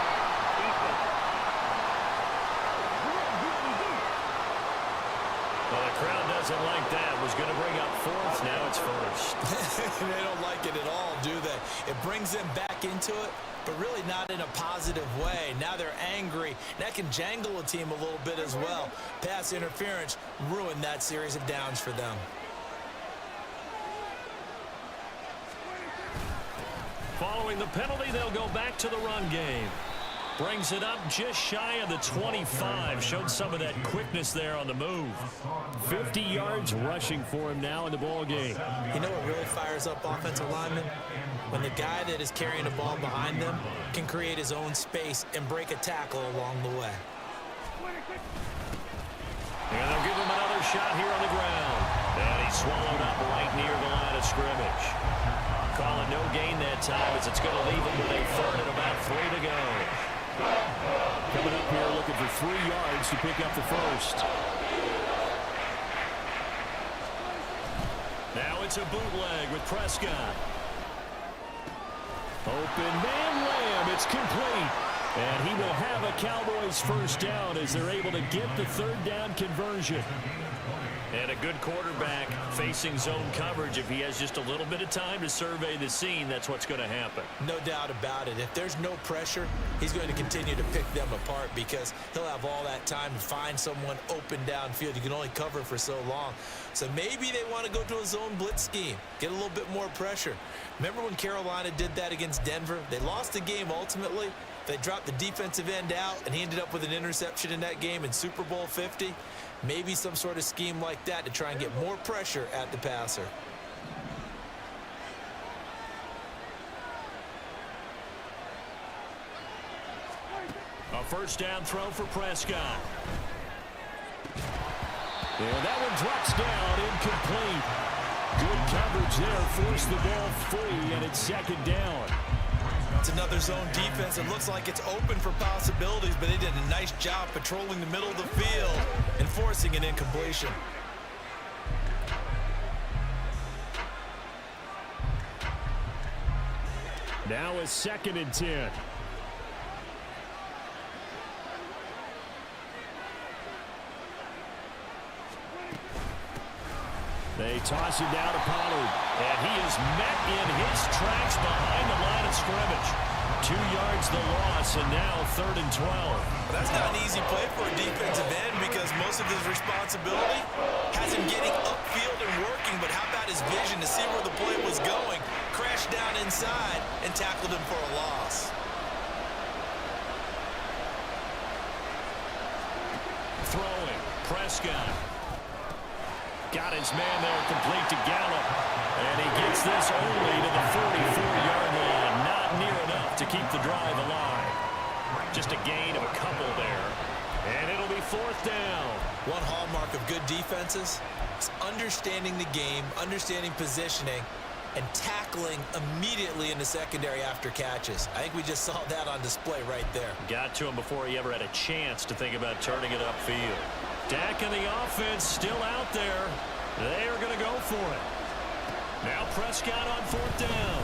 Well, the crowd doesn't like that. Was going to bring up 4th. Now it's 1st. They don't like it at all, do they? It brings them back into it, but really not in a positive way. Now they're angry. That can jangle a team a little bit as well. Pass interference ruined that series of downs for them. Following the penalty, they'll go back to the run game. Brings it up just shy of the 25. Showed some of that quickness there on the move. 50 yards rushing for him now in the ball game. You know what really fires up offensive linemen? When the guy that is carrying the ball behind them can create his own space and break a tackle along the way. And they'll give him another shot here on the ground. And he's swallowed up right near the line of scrimmage. Calling no gain that time as it's going to leave him with a 3rd and about 3 to go. Coming up here looking for 3 yards to pick up the 1st. Now it's a bootleg with Prescott. Open man Lamb. It's complete. And he will have a Cowboys 1st down as they're able to get the 3rd down conversion. And a good quarterback facing zone coverage. If he has just a little bit of time to survey the scene, that's what's going to happen. No doubt about it. If there's no pressure, he's going to continue to pick them apart because he'll have all that time to find someone open downfield. You can only cover for so long. So maybe they want to go to a zone blitz scheme, get a little bit more pressure. Remember when Carolina did that against Denver? They lost the game ultimately. They dropped the defensive end out, and he ended up with an interception in that game in Super Bowl 50. Maybe some sort of scheme like that to try and get more pressure at the passer. A 1st down throw for Prescott. And that one drops down, incomplete. Good coverage there, forced the ball free, and it's 2nd down. It's another zone defense. It looks like it's open for possibilities, but they did a nice job patrolling the middle of the field and forcing an incompletion. Now it's 2nd and 10. They toss it down to Pollard, and he is met in his tracks behind the line of scrimmage. 2 yards the loss, and now 3rd and 12. Well, that's not an easy play for a defensive end because most of his responsibility has him getting upfield and working, but how about his vision to see where the play was going, crashed down inside, and tackled him for a loss. Throwing, Prescott. Got his man there, complete to Gallup. And he gets this only to the 44-yard line. Not near enough to keep the drive alive. Just a gain of a couple there. And it'll be 4th down. One hallmark of good defenses is understanding the game, understanding positioning, and tackling immediately in the secondary after catches. I think we just saw that on display right there. Got to him before he ever had a chance to think about turning it upfield. Dak and the offense still out there. They are going to go for it. Now Prescott on 4th down.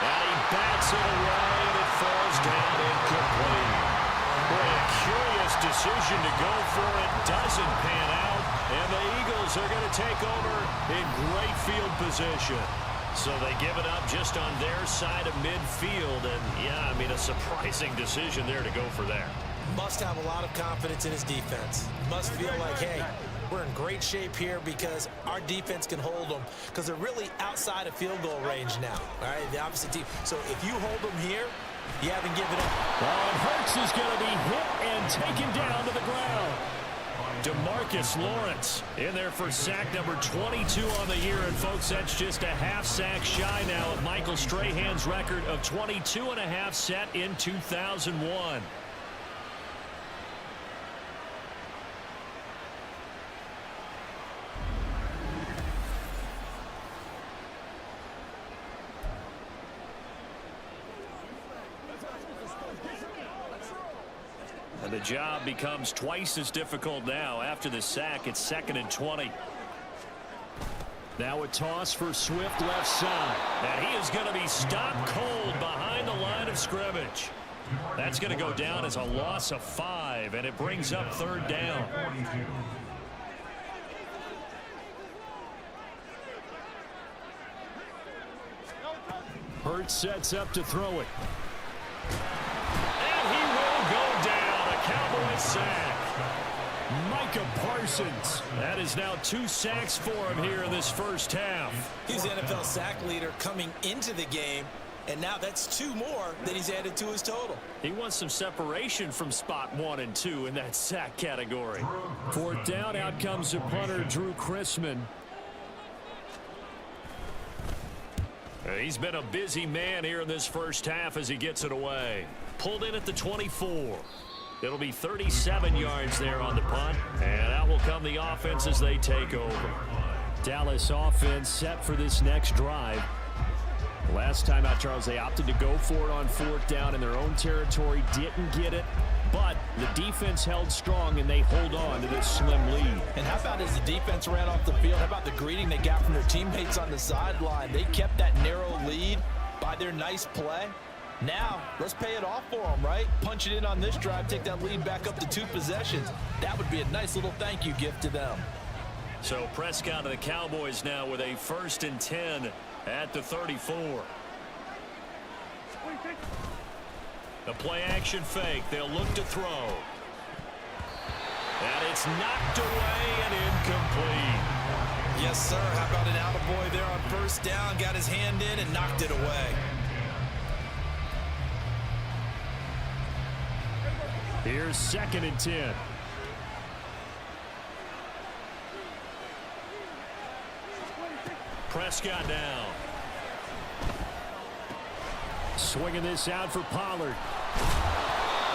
And he bats it away, and it falls down incomplete. Boy, a curious decision to go for it. Doesn't pan out. And the Eagles are going to take over in great field position. So they give it up just on their side of midfield. And, yeah, I mean, a surprising decision there to go for that. Must have a lot of confidence in his defense. Must feel like, hey, we're in great shape here because our defense can hold them because they're really outside of field goal range now. All right, the opposite team. So if you hold them here, you haven't given up. And Hurts is going to be hit and taken down to the ground. DeMarcus Lawrence in there for sack number 22 on the year. And, folks, that's just a half sack shy now of Michael Strahan's record of 22.5 set in 2001. And the job becomes twice as difficult now. After the sack, it's 2nd and 20. Now a toss for Swift left side. And he is going to be stopped cold behind the line of scrimmage. That's going to go down as a loss of 5, and it brings up 3rd down. Hurts sets up to throw it. And he will go down. Cowboys sack. Micah Parsons. That is now 2 sacks for him here in this first half. He's the NFL sack leader coming into the game, and now that's 2 more that he's added to his total. He wants some separation from spot 1 and 2 in that sack category. 4th down, out comes the punter, Drew Chrisman. He's been a busy man here in this first half as he gets it away. Pulled in at the 24. It'll be 37 yards there on the punt, and out will come the offense as they take over. Dallas offense set for this next drive. Last time out, Charles, they opted to go for it on 4th down in their own territory, didn't get it, but the defense held strong, and they hold on to this slim lead. And how about as the defense ran off the field, how about the greeting they got from their teammates on the sideline? They kept that narrow lead by their nice play. Now, let's pay it off for them, right? Punch it in on this drive, take that lead back up to 2 possessions. That would be a nice little thank you gift to them. So Prescott and the Cowboys now with a 1st and 10 at the 34. The play action fake. They'll look to throw. And it's knocked away and incomplete. Yes, sir. How about an attaboy there on 1st down? Got his hand in and knocked it away. Here's 2nd and 10. Prescott down. Swinging this out for Pollard.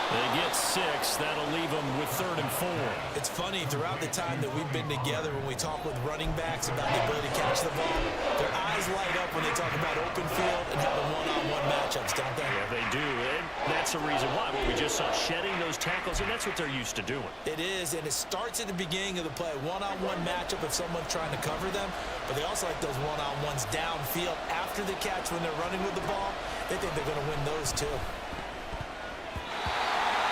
They get 6. That'll leave them with 3rd and 4. It's funny, throughout the time that we've been together, when we talk with running backs about the ability to catch the ball, their eyes light up when they talk about open field and having one-on-one matchups, don't they? Yeah, they do. And that's the reason why. What we just saw, shedding those tackles, and that's what they're used to doing. It is, and it starts at the beginning of the play. One-on-one matchup if someone's trying to cover them, but they also like those one-on-ones downfield after the catch when they're running with the ball. They think they're going to win those too.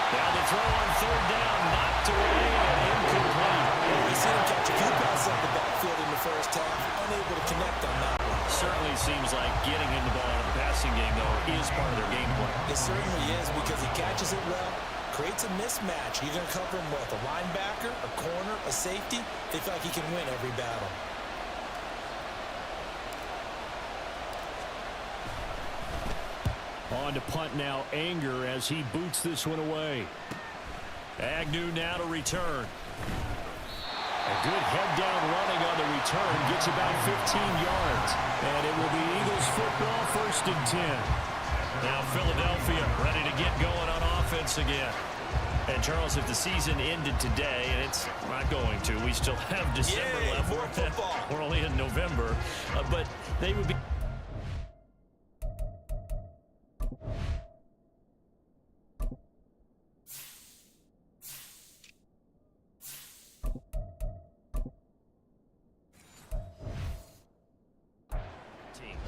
Now the throw on 3rd down, knocked away and incomplete. He seen him catch a few passes out the backfield in the first half, unable to connect on that one. Certainly seems like getting him the ball in the passing game, though, is part of their game plan. It certainly is because he catches it well, creates a mismatch. You're going to cover him with a linebacker, a corner, a safety. They feel like he can win every battle. On to punt now, Anger, as he boots this one away. Agnew now to return. A good head-down running on the return. Gets about 15 yards. And it will be Eagles football, 1st and 10. Now Philadelphia ready to get going on offense again. And, Charles, if the season ended today, and it's not going to, we still have December left. More football. We're only in November. But they would be...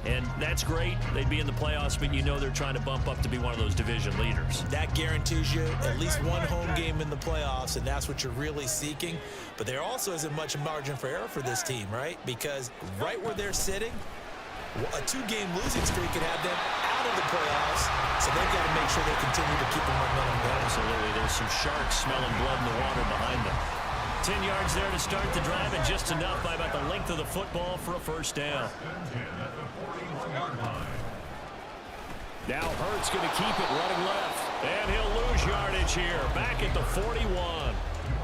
And that's great. They'd be in the playoffs, but you know they're trying to bump up to be one of those division leaders. That guarantees you at least one home game in the playoffs, and that's what you're really seeking. But there also isn't much margin for error for this team, right? Because right where they're sitting, a 2-game losing streak could have them out of the playoffs, so they've got to make sure they continue to keep the momentum going. Absolutely. There's some sharks smelling blood in the water behind them. 10 yards there to start the drive, and just enough by about the length of the football for a first down. Now Hurts going to keep it running left, and he'll lose yardage here. Back at the 41.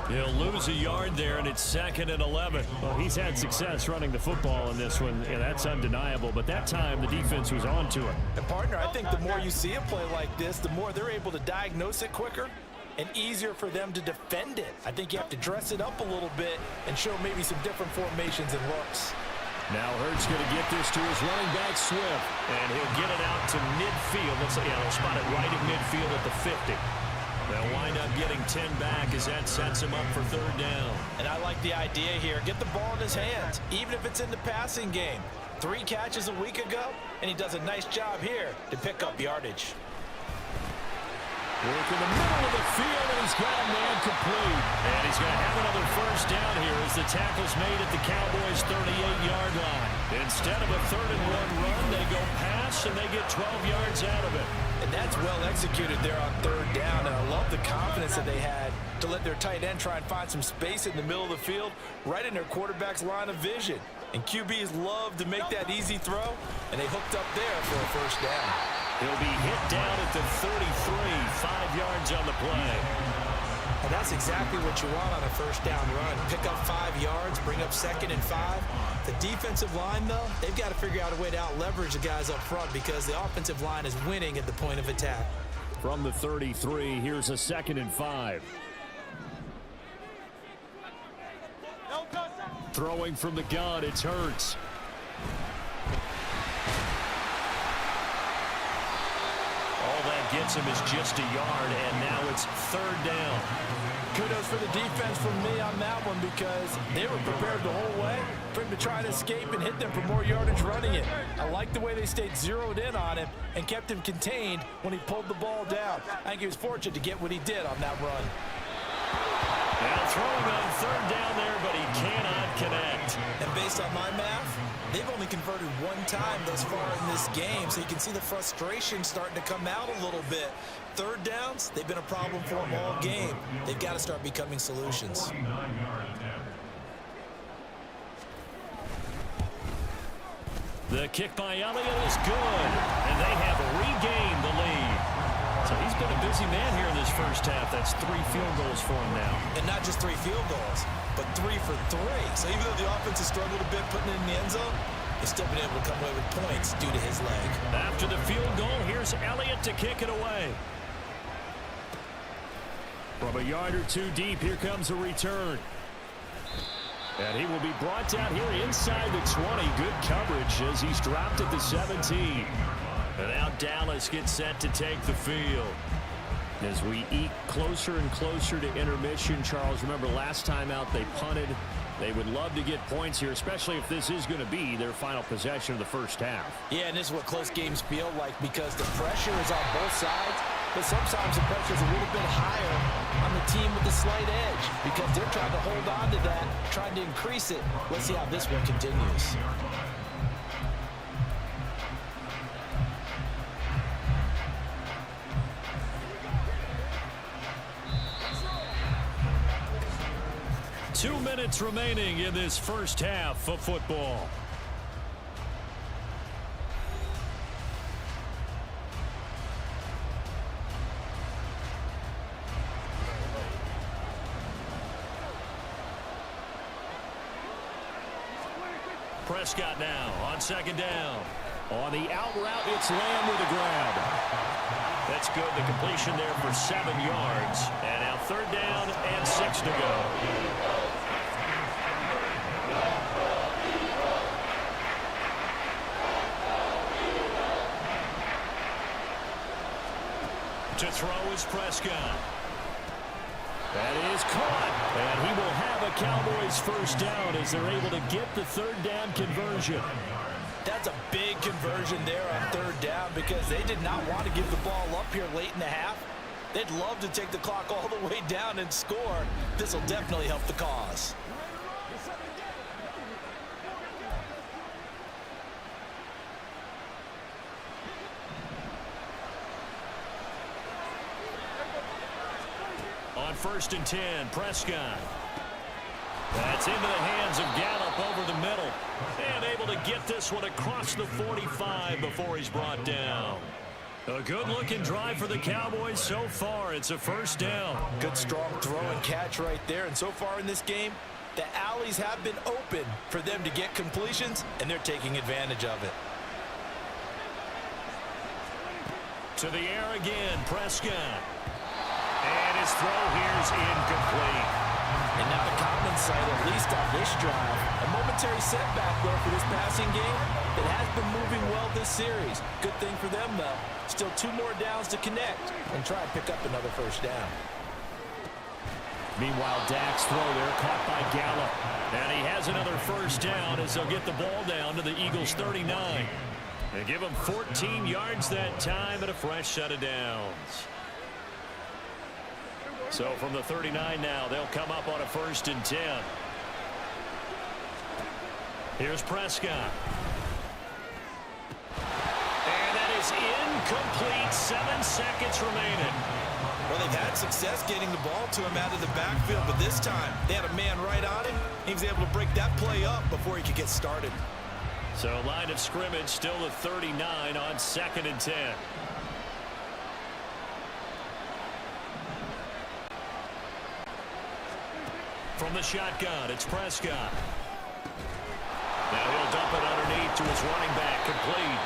He'll lose a yard there, and it's 2nd and 11. Well, he's had success running the football in this one, and that's undeniable. But that time, the defense was on to it. And, partner, I think the more you see a play like this, the more they're able to diagnose it quicker and easier for them to defend it. I think you have to dress it up a little bit and show maybe some different formations and looks. Now Hurts going to get this to his running back, Swift, and he'll get it out to midfield. Looks like they'll spot it right at midfield at the 50. They'll wind up getting 10 back as that sets him up for 3rd down. And I like the idea here. Get the ball in his hands, even if it's in the passing game. 3 catches a week ago, and he does a nice job here to pick up yardage. Work in the middle of the field, and he's got a man complete. And he's going to have another first down here as the tackle's made at the Cowboys' 38-yard line. Instead of a 3rd and 1 run, they go pass, and they get 12 yards out of it. And that's well executed there on 3rd down, and I love the confidence that they had to let their tight end try and find some space in the middle of the field, right in their quarterback's line of vision. And QBs love to make that easy throw, and they hooked up there for a first down. He'll be hit down at the 33, 5 yards on the play. And that's exactly what you want on a first down run. Pick up 5 yards, bring up 2nd and 5. The defensive line, though, they've got to figure out a way to out-leverage the guys up front because the offensive line is winning at the point of attack. From the 33, here's a 2nd and 5. Throwing from the gun, it's Hurts. All that gets him is just a yard, and now it's 3rd down. Kudos for the defense from me on that one because they were prepared the whole way for him to try and escape and hit them for more yardage running it. I like the way they stayed zeroed in on him and kept him contained when he pulled the ball down. I think he was fortunate to get what he did on that run. Now throwing on 3rd down there, but he cannot connect. And based on my math, they've only converted 1 time thus far in this game, so you can see the frustration starting to come out a little bit. 3rd downs, they've been a problem for them all game. They've got to start becoming solutions. The kick by Elliott is good, and they have regained the lead. So he's been a busy man here in this first half. That's 3 field goals for him now. And not just 3 field goals, but 3 for 3. So even though the offense has struggled a bit putting it in the end zone, they've still been able to come away with points due to his leg. After the field goal, here's Elliott to kick it away. From a yard or 2 deep, here comes a return. And he will be brought down here inside the 20. Good coverage as he's dropped at the 17. And now Dallas gets set to take the field. As we eke closer and closer to intermission, Charles, remember last time out they punted. They would love to get points here, especially if this is going to be their final possession of the first half. Yeah, and this is what close games feel like because the pressure is on both sides. but sometimes the pressure's a little bit higher on the team with the slight edge because they're trying to hold on to that, trying to increase it. Let's see how this one continues. Two minutes remaining in this first half of football. Prescott now on second down. On the out route, it's Lamb with a grab. That's good. The completion there for 7 yards. And now third down and 6 to go. To throw is Prescott. That is caught. And he will have a Cowboys first down as they're able to get the third down conversion. That's a big conversion there on third down because they did not want to give the ball up here late in the half. They'd love to take the clock all the way down and score. This will definitely help the cause. On 1st and 10, Prescott. That's into the hands of Gallup over the middle. And able to get this one across the 45 before he's brought down. A good-looking drive for the Cowboys so far. It's a first down. Good, strong throw and catch right there. And so far in this game, the alleys have been open for them to get completions, and they're taking advantage of it. To the air again, Prescott. And his throw here's incomplete. And not a common sight, at least on this drive. A momentary setback, though, for this passing game that has been moving well this series. Good thing for them, though. Still 2 more downs to connect and try and pick up another first down. Meanwhile, Dak's throw there caught by Gallup. And he has another first down as they'll get the ball down to the Eagles' 39. They give him 14 yards that time and a fresh set of downs. So from the 39 now, they'll come up on a 1st and 10. Here's Prescott. And that is incomplete. 7 seconds remaining. Well, they've had success getting the ball to him out of the backfield, but this time they had a man right on him. He was able to break that play up before he could get started. So line of scrimmage still the 39 on 2nd and 10. From the shotgun, it's Prescott. Now he'll dump it underneath to his running back, complete.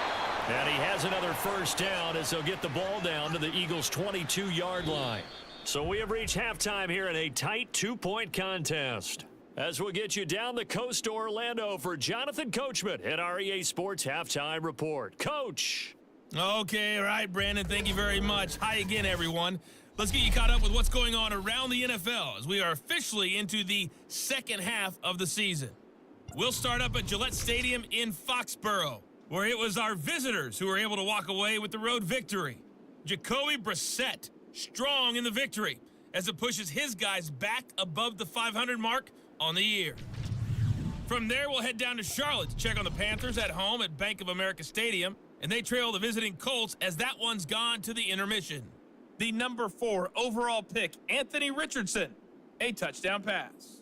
And he has another first down as they'll get the ball down to the Eagles' 22-yard line. So we have reached halftime here in a tight 2-point contest. As we'll get you down the coast to Orlando for Jonathan Coachman at our EA Sports Halftime Report. Coach. Okay, all right, Brandon, thank you very much. Hi again, everyone. Let's get you caught up with what's going on around the NFL as we are officially into the second half of the season. We'll start up at Gillette Stadium in Foxborough, where it was our visitors who were able to walk away with the road victory. Jacoby Brissett, strong in the victory as it pushes his guys back above the 500 mark on the year. From there, we'll head down to Charlotte to check on the Panthers at home at Bank of America Stadium, and they trail the visiting Colts as that one's gone to the intermission. The number 4 overall pick, Anthony Richardson, a touchdown pass.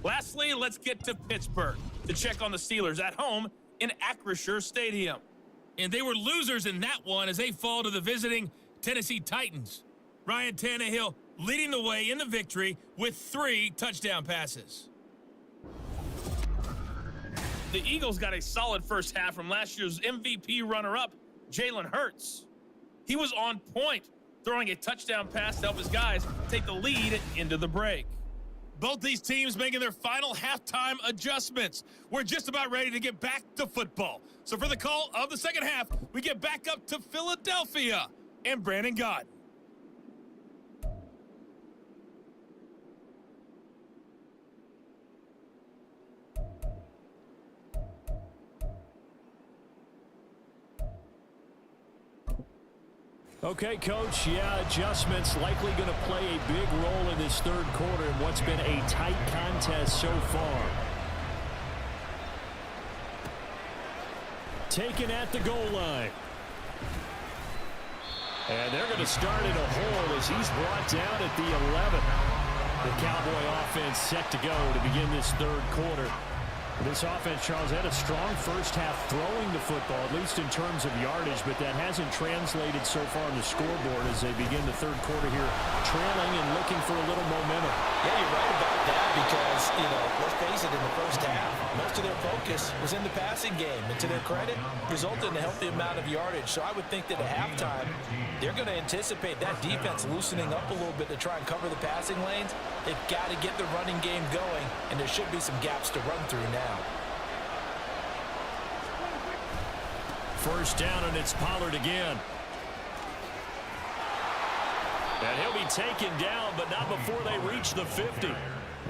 Lastly, let's get to Pittsburgh to check on the Steelers at home in Acrisure Stadium. And they were losers in that one as they fall to the visiting Tennessee Titans. Ryan Tannehill leading the way in the victory with 3 touchdown passes. The Eagles got a solid first half from last year's MVP runner-up, Jalen Hurts. He was on point, throwing a touchdown pass to help his guys take the lead into the break. Both these teams making their final halftime adjustments. We're just about ready to get back to football. So for the call of the second half, we get back up to Philadelphia and Brandon Gott. Okay, Coach, yeah, adjustments likely going to play a big role in this third quarter in what's been a tight contest so far. Taken at the goal line. And they're going to start in a hole as he's brought down at the 11. The Cowboy offense set to go to begin this third quarter. This offense, Charles, had a strong first half throwing the football, at least in terms of yardage, but that hasn't translated so far on the scoreboard as they begin the third quarter here, trailing and looking for a little momentum. Yeah, you're right about that because, let's face it, in the first half, most of their focus was in the passing game. And to their credit, resulted in a healthy amount of yardage. So I would think that at halftime, they're going to anticipate that defense loosening up a little bit to try and cover the passing lanes. They've got to get the running game going, and there should be some gaps to run through now. First down, and it's Pollard again. And he'll be taken down, but not before they reach the 50.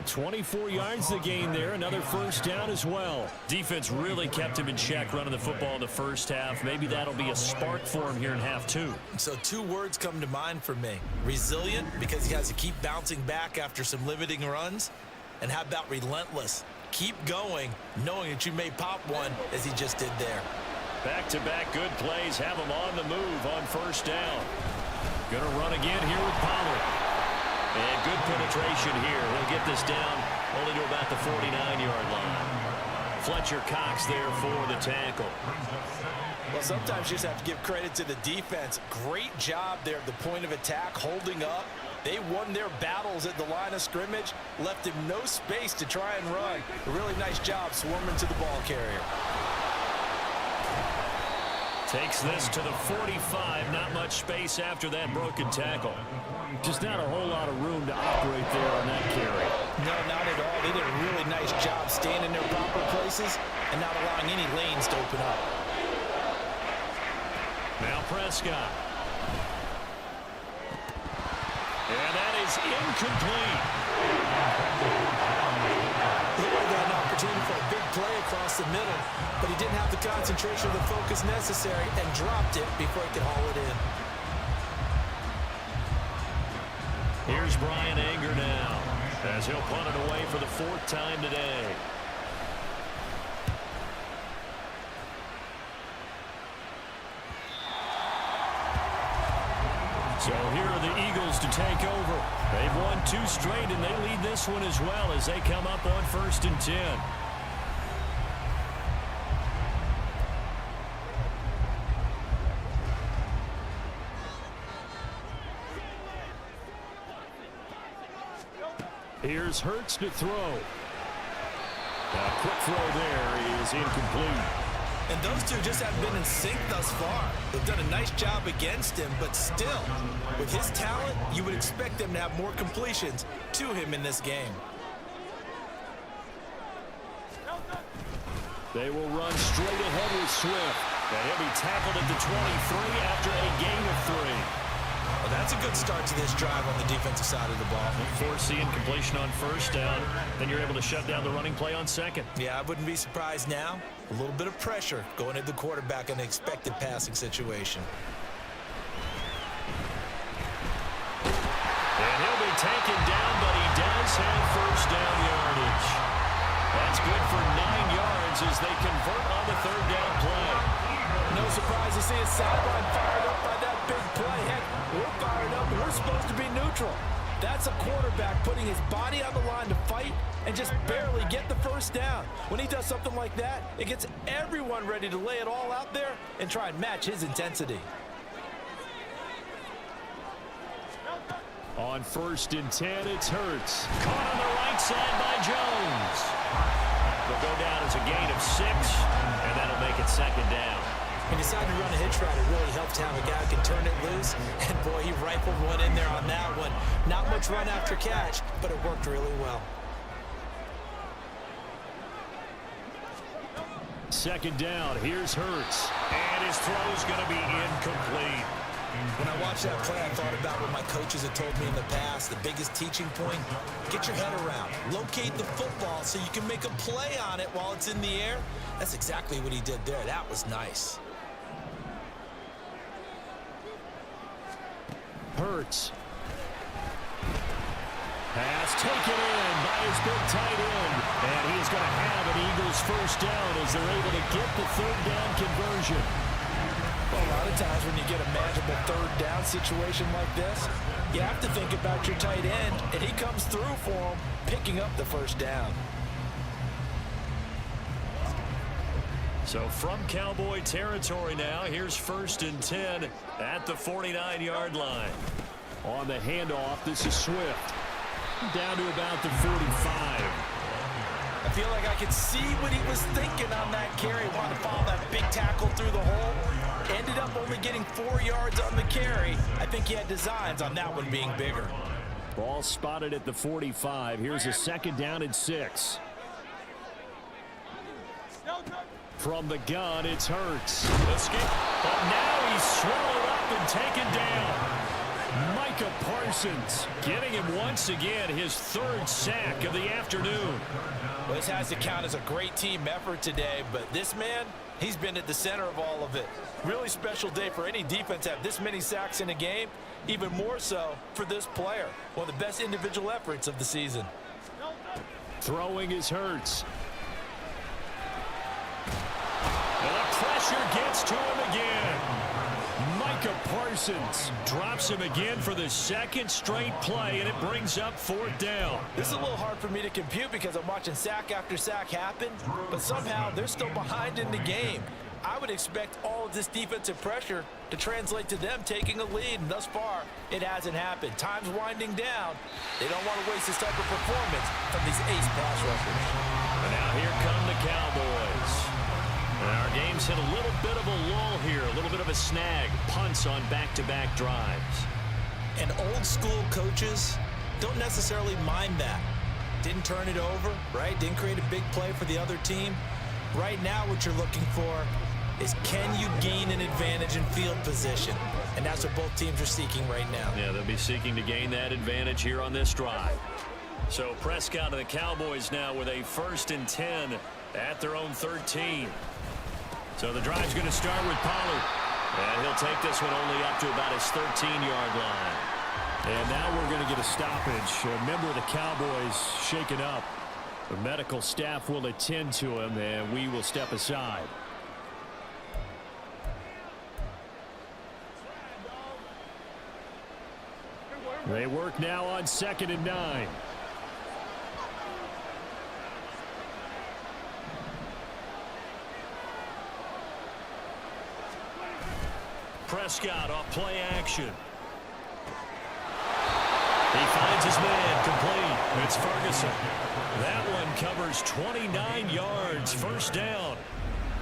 24 yards the gain there. Another first down as well. Defense really kept him in check running the football in the first half. Maybe that'll be a spark for him here in half two. So two words come to mind for me. Resilient, because he has to keep bouncing back after some limiting runs. And how about relentless? Keep going, knowing that you may pop one, as he just did there. Back-to-back good plays have him on the move on first down. Going to run again here with Pollard. And good penetration here. He'll get this down only to about the 49-yard line. Fletcher Cox there for the tackle. Well, sometimes you just have to give credit to the defense. Great job there at the point of attack, holding up. They won their battles at the line of scrimmage, left him no space to try and run. A really nice job swarming to the ball carrier. Takes this to the 45. Not much space after that broken tackle. Just not a whole lot of room to operate there on that carry. No, not at all. They did a really nice job staying in their proper places and not allowing any lanes to open up. Now Prescott. And that is incomplete. He would have got an opportunity for a big play across the middle, but he didn't have the concentration or the focus necessary and dropped it before he could haul it in. Here's Brian Anger now, as he'll punt it away for the fourth time today. So here are the Eagles to take over. They've won 2 straight, and they lead this one as well as they come up on 1st and 10. Here's Hurts to throw. A quick throw there is incomplete. And those two just haven't been in sync thus far. They've done a nice job against him, but still, with his talent, you would expect them to have more completions to him in this game. They will run straight ahead with Swift. And he'll be tackled at the 23 after a gain of 3. Well, that's a good start to this drive on the defensive side of the ball. Force the incompletion on first down. Then you're able to shut down the running play on second. Yeah, I wouldn't be surprised now. A little bit of pressure going into the quarterback in an expected passing situation. And he'll be taken down, but he does have first down yardage. That's good for 9 yards as they convert on the third down play. No surprise to see his sideline fired up by that big play. Heck, we're fired up. We're supposed to be neutral. That's a quarterback putting his body on the line to fight and just barely get the first down. When he does something like that, it gets everyone ready to lay it all out there and try and match his intensity. On 1st and 10, it's Hurts. Caught on the right side by Jones. Will go down as a gain of 6, and that'll make it 2nd down. He decided to run a hitch route. It really helped to have a guy who can turn it loose. And, boy, he rifled one in there on that one. Not much run after catch, but it worked really well. 2nd down. Here's Hurts. And his throw's going to be incomplete. When I watched that play, I thought about what my coaches had told me in the past. The biggest teaching point, get your head around. Locate the football so you can make a play on it while it's in the air. That's exactly what he did there. That was nice. Hurts. Pass taken in by his big tight end. And he is going to have an Eagles first down as they're able to get the third down conversion. Well, a lot of times when you get a manageable third down situation like this, you have to think about your tight end, and he comes through for him, picking up the first down. So from Cowboy territory now, here's 1st and 10 at the 49-yard line. On the handoff, this is Swift. Down to about the 45. I feel like I could see what he was thinking on that carry. Wanted to follow that big tackle through the hole. Ended up only getting 4 yards on the carry. I think he had designs on that one being bigger. Ball spotted at the 45. Here's a 2nd down and 6. From the gun, it's Hurts. Escape. But now he's swallowed up and taken down. Micah Parsons getting him once again his 3rd sack of the afternoon. Well, this has to count as a great team effort today, but this man, he's been at the center of all of it. Really special day for any defense to have this many sacks in a game, even more so for this player. One of the best individual efforts of the season. Throwing is Hurts. And the pressure gets to him again. Micah Parsons drops him again for the 2nd straight play, and it brings up 4th down. This is a little hard for me to compute because I'm watching sack after sack happen, but somehow they're still behind in the game. I would expect all of this defensive pressure to translate to them taking a lead, and thus far, it hasn't happened. Time's winding down. They don't want to waste this type of performance from these ace pass rushers. And now here come the Cowboys. And our game's hit a little bit of a lull here, a little bit of a snag. Punts on back-to-back drives. And old school coaches don't necessarily mind that. Didn't turn it over, right? Didn't create a big play for the other team. Right now what you're looking for is, can you gain an advantage in field position? And that's what both teams are seeking right now. Yeah, they'll be seeking to gain that advantage here on this drive. So Prescott and the Cowboys now with a 1st and 10 at their own 13. So the drive's going to start with Pollard. And he'll take this one only up to about his 13-yard line. And now we're going to get a stoppage. A member of the Cowboys shaken up. The medical staff will attend to him, and we will step aside. They work now on 2nd and 9. Prescott off play action. He finds his man complete. It's Ferguson. That one covers 29 yards. 1st down.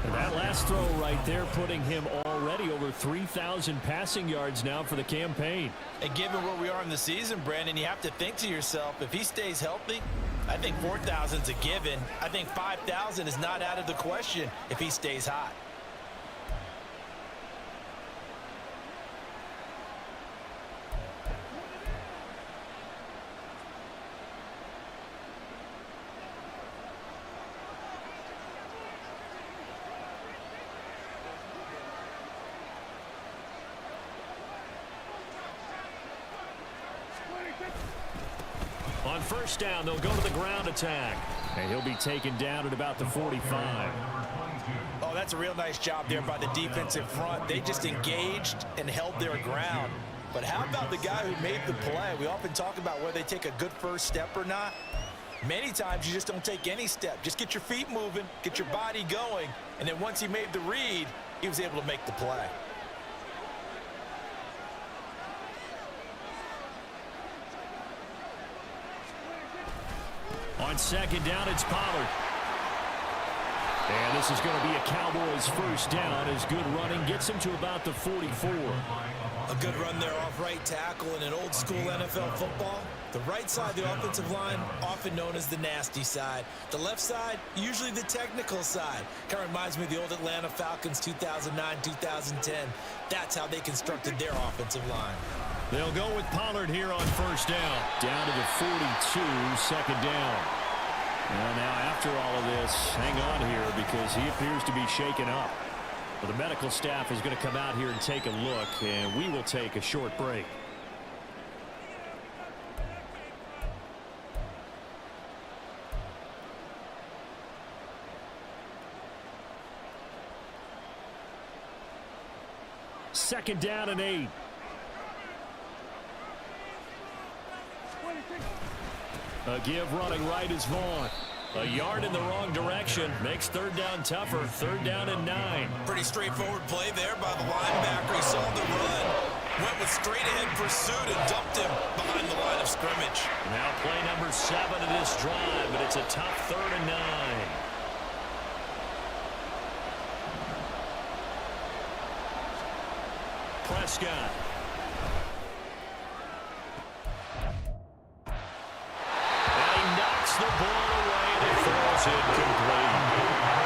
And that last throw right there putting him already over 3,000 passing yards now for the campaign. And given where we are in the season, Brandon, you have to think to yourself, if he stays healthy, I think 4,000's a given. I think 5,000 is not out of the question if he stays hot. On 1st down, they'll go to the ground attack. And he'll be taken down at about the 45. Oh, that's a real nice job there by the defensive front. They just engaged and held their ground. But how about the guy who made the play? We often talk about whether they take a good first step or not. Many times you just don't take any step. Just get your feet moving, get your body going, and then once he made the read, he was able to make the play. On 2nd down, it's Pollard. And this is going to be a Cowboys 1st down as good running gets him to about the 44. A good run there off right tackle in an old school NFL football. The right side of the offensive line, often known as the nasty side. The left side, usually the technical side. Kind of reminds me of the old Atlanta Falcons 2009-2010. That's how they constructed their offensive line. They'll go with Pollard here on 1st down. Down to the 42, 2nd down. Well, now after all of this, hang on here because he appears to be shaken up. Well, the medical staff is going to come out here and take a look, and we will take a short break. 2nd down and 8. A give running right is Vaughn. A yard in the wrong direction makes 3rd down tougher. 3rd down and 9. Pretty straightforward play there by the linebacker. He saw the run, went with straight-ahead pursuit, and dumped him behind the line of scrimmage. Now play number 7 of this drive, but it's a tough 3rd and 9. Prescott. And he knocks the ball away, and it falls incomplete.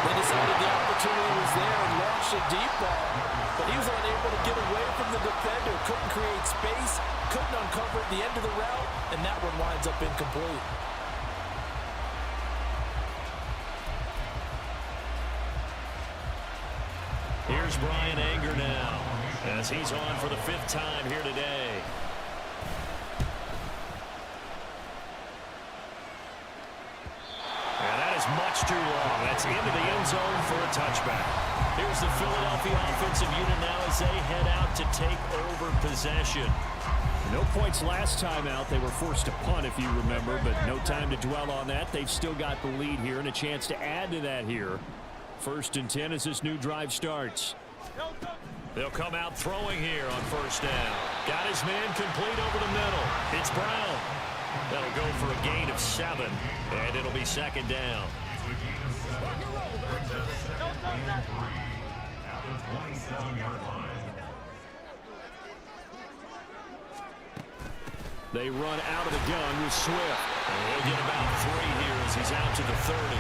They decided the opportunity was there and launched a deep ball, but he was unable to get away from the defender, couldn't create space, couldn't uncover at the end of the route, and that one winds up incomplete. Here's Brian Anger now, as he's on for the 5th time here today. And that is much too long. That's into the end zone for a touchback. Here's the Philadelphia offensive unit now as they head out to take over possession. No points last time out. They were forced to punt, if you remember, but no time to dwell on that. They've still got the lead here and a chance to add to that here. 1st and 10 as this new drive starts. They'll come out throwing here on 1st down. Got his man complete over the middle. It's Brown. That'll go for a gain of 7, and it'll be 2nd down. They run out of the gun with Swift. And he'll get about 3 here as he's out to the 30.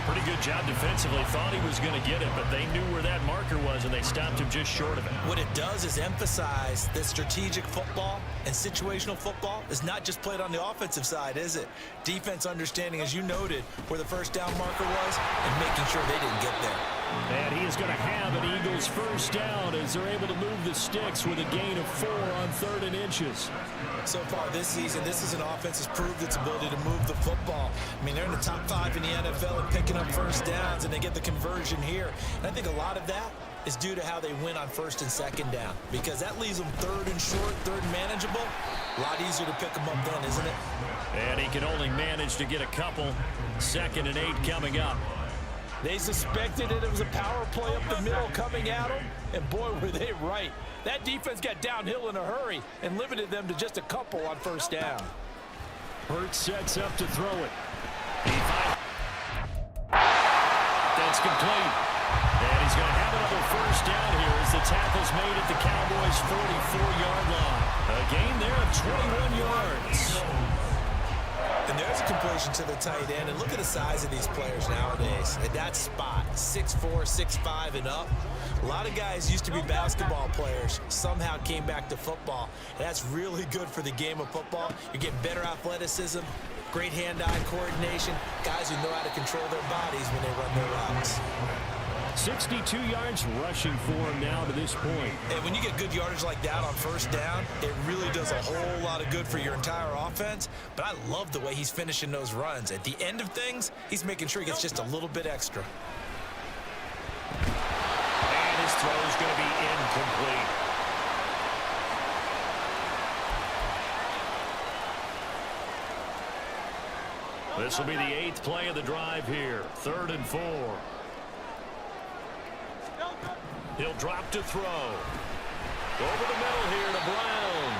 Pretty good job defensively. Thought he was going to get it, but they knew where that marker was, and they stopped him just short of it. What it does is emphasize that strategic football and situational football is not just played on the offensive side, is it? Defense understanding, as you noted, where the 1st down marker was and making sure they didn't get there. And he is going to have an Eagles 1st down as they're able to move the sticks with a gain of 4 on 3rd and inches. So far this season, this is an offense that's proved its ability to move the football. I mean, they're in the top 5 in the NFL and picking up 1st downs, and they get the conversion here. And I think a lot of that is due to how they win on 1st and 2nd down, because that leaves them 3rd and short, 3rd and manageable. A lot easier to pick them up then, isn't it? And he can only manage to get a couple. 2nd and 8 coming up. They suspected it was a power play up the middle coming at them, and boy, were they right. That defense got downhill in a hurry and limited them to just a couple on 1st down. Hurts sets up to throw it. That's complete. And he's going to have another 1st down here as the tackle's made at the Cowboys' 44-yard line. A gain there of 21 yards. And there's a completion to the tight end. And look at the size of these players nowadays. At that spot, 6'4", 6'5", and up. A lot of guys used to be basketball players, somehow came back to football. And that's really good for the game of football. You're getting better athleticism, great hand-eye coordination, guys who know how to control their bodies when they run their routes. 62 yards rushing for him now to this point. And when you get good yardage like that on 1st down, it really does a whole lot of good for your entire offense. But I love the way he's finishing those runs. At the end of things, he's making sure he gets just a little bit extra. And his throw is going to be incomplete. This will be the 8th play of the drive here. 3rd and 4. He'll drop to throw. Over the middle here to Brown.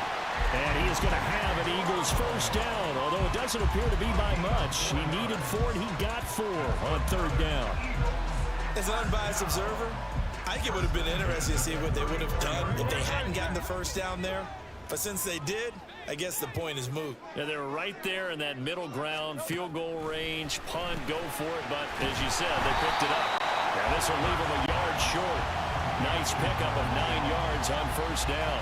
And he is going to have an Eagles 1st down, although it doesn't appear to be by much. He needed 4, and he got 4 on 3rd down. As an unbiased observer, I think it would have been interesting to see what they would have done if they hadn't gotten the 1st down there. But since they did, I guess the point is moot. Yeah, they were right there in that middle ground, field goal range, punt, go for it. But as you said, they picked it up. Yeah, this will leave them a yard short. Nice pickup of 9 yards on 1st down.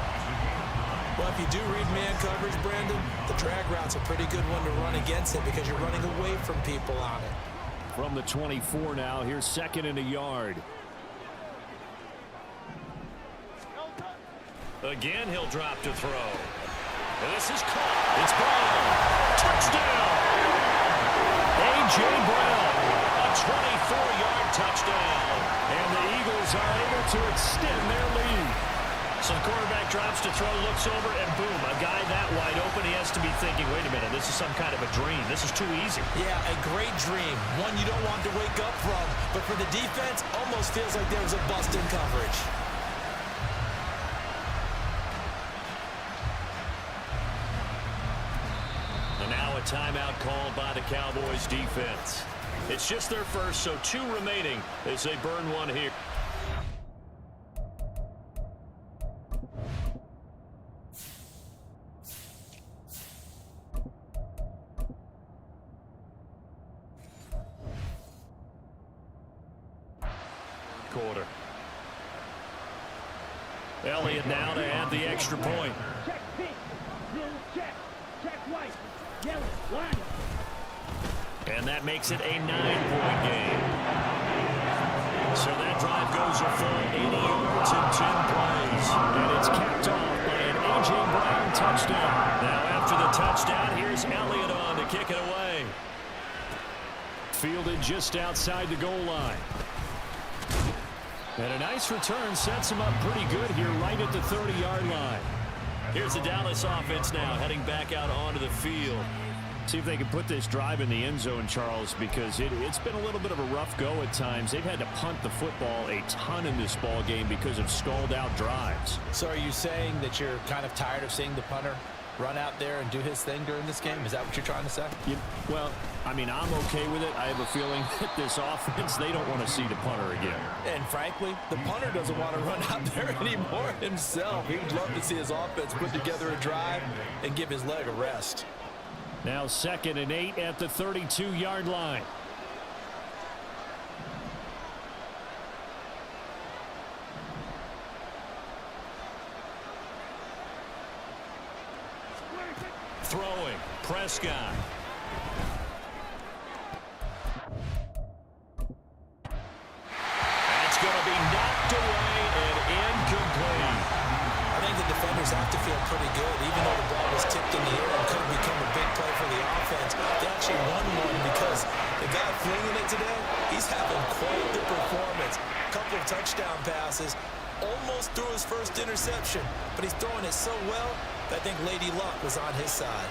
Well, if you do read man coverage, Brandon, the drag route's a pretty good one to run against it because you're running away from people on it. From the 24 now, here's 2nd and a yard. Again, he'll drop to throw. And this is caught. It's Brown. Touchdown! A.J. Brown, a 24-yard touchdown. And the Eagles are able to extend their lead. So the quarterback drops to throw, looks over, and boom, a guy that wide open, he has to be thinking, wait a minute, this is some kind of a dream. This is too easy. Yeah, a great dream. One you don't want to wake up from. But for the defense, almost feels like there was a bust in coverage. And now a timeout called by the Cowboys defense. It's just their first, so 2 remaining as they burn one here. Quarter. Elliott now to add the extra point. Check pitch. Blue check. Check white. Yellow line. And that makes it a 9-point game. So that drive goes a full 80 yards in 10 plays. And it's capped off by an A.J. Brown touchdown. Now after the touchdown, here's Elliott on to kick it away. Fielded just outside the goal line. And a nice return sets him up pretty good here right at the 30-yard line. Here's the Dallas offense now heading back out onto the field. See if they can put this drive in the end zone, Charles, because it's been a little bit of a rough go at times. They've had to punt the football a ton in this ball game because of stalled-out drives. So are you saying that you're kind of tired of seeing the punter run out there and do his thing during this game? Is that what you're trying to say? Well, I mean, I'm okay with it. I have a feeling that this offense, they don't want to see the punter again. And frankly, the punter doesn't want to run out there anymore himself. He'd love to see his offense put together a drive and give his leg a rest. Now 2nd and 8 at the 32-yard line. Throwing, Prescott. That's going to be knocked away and incomplete. I think the defenders have to feel pretty good, even though the ball was tipped in the air and could have become a big play for the offense. They actually won one because the guy flinging it today, he's having quite the performance. A couple of touchdown passes, almost threw his first interception, but he's throwing it so well that I think Lady Luck was on his side.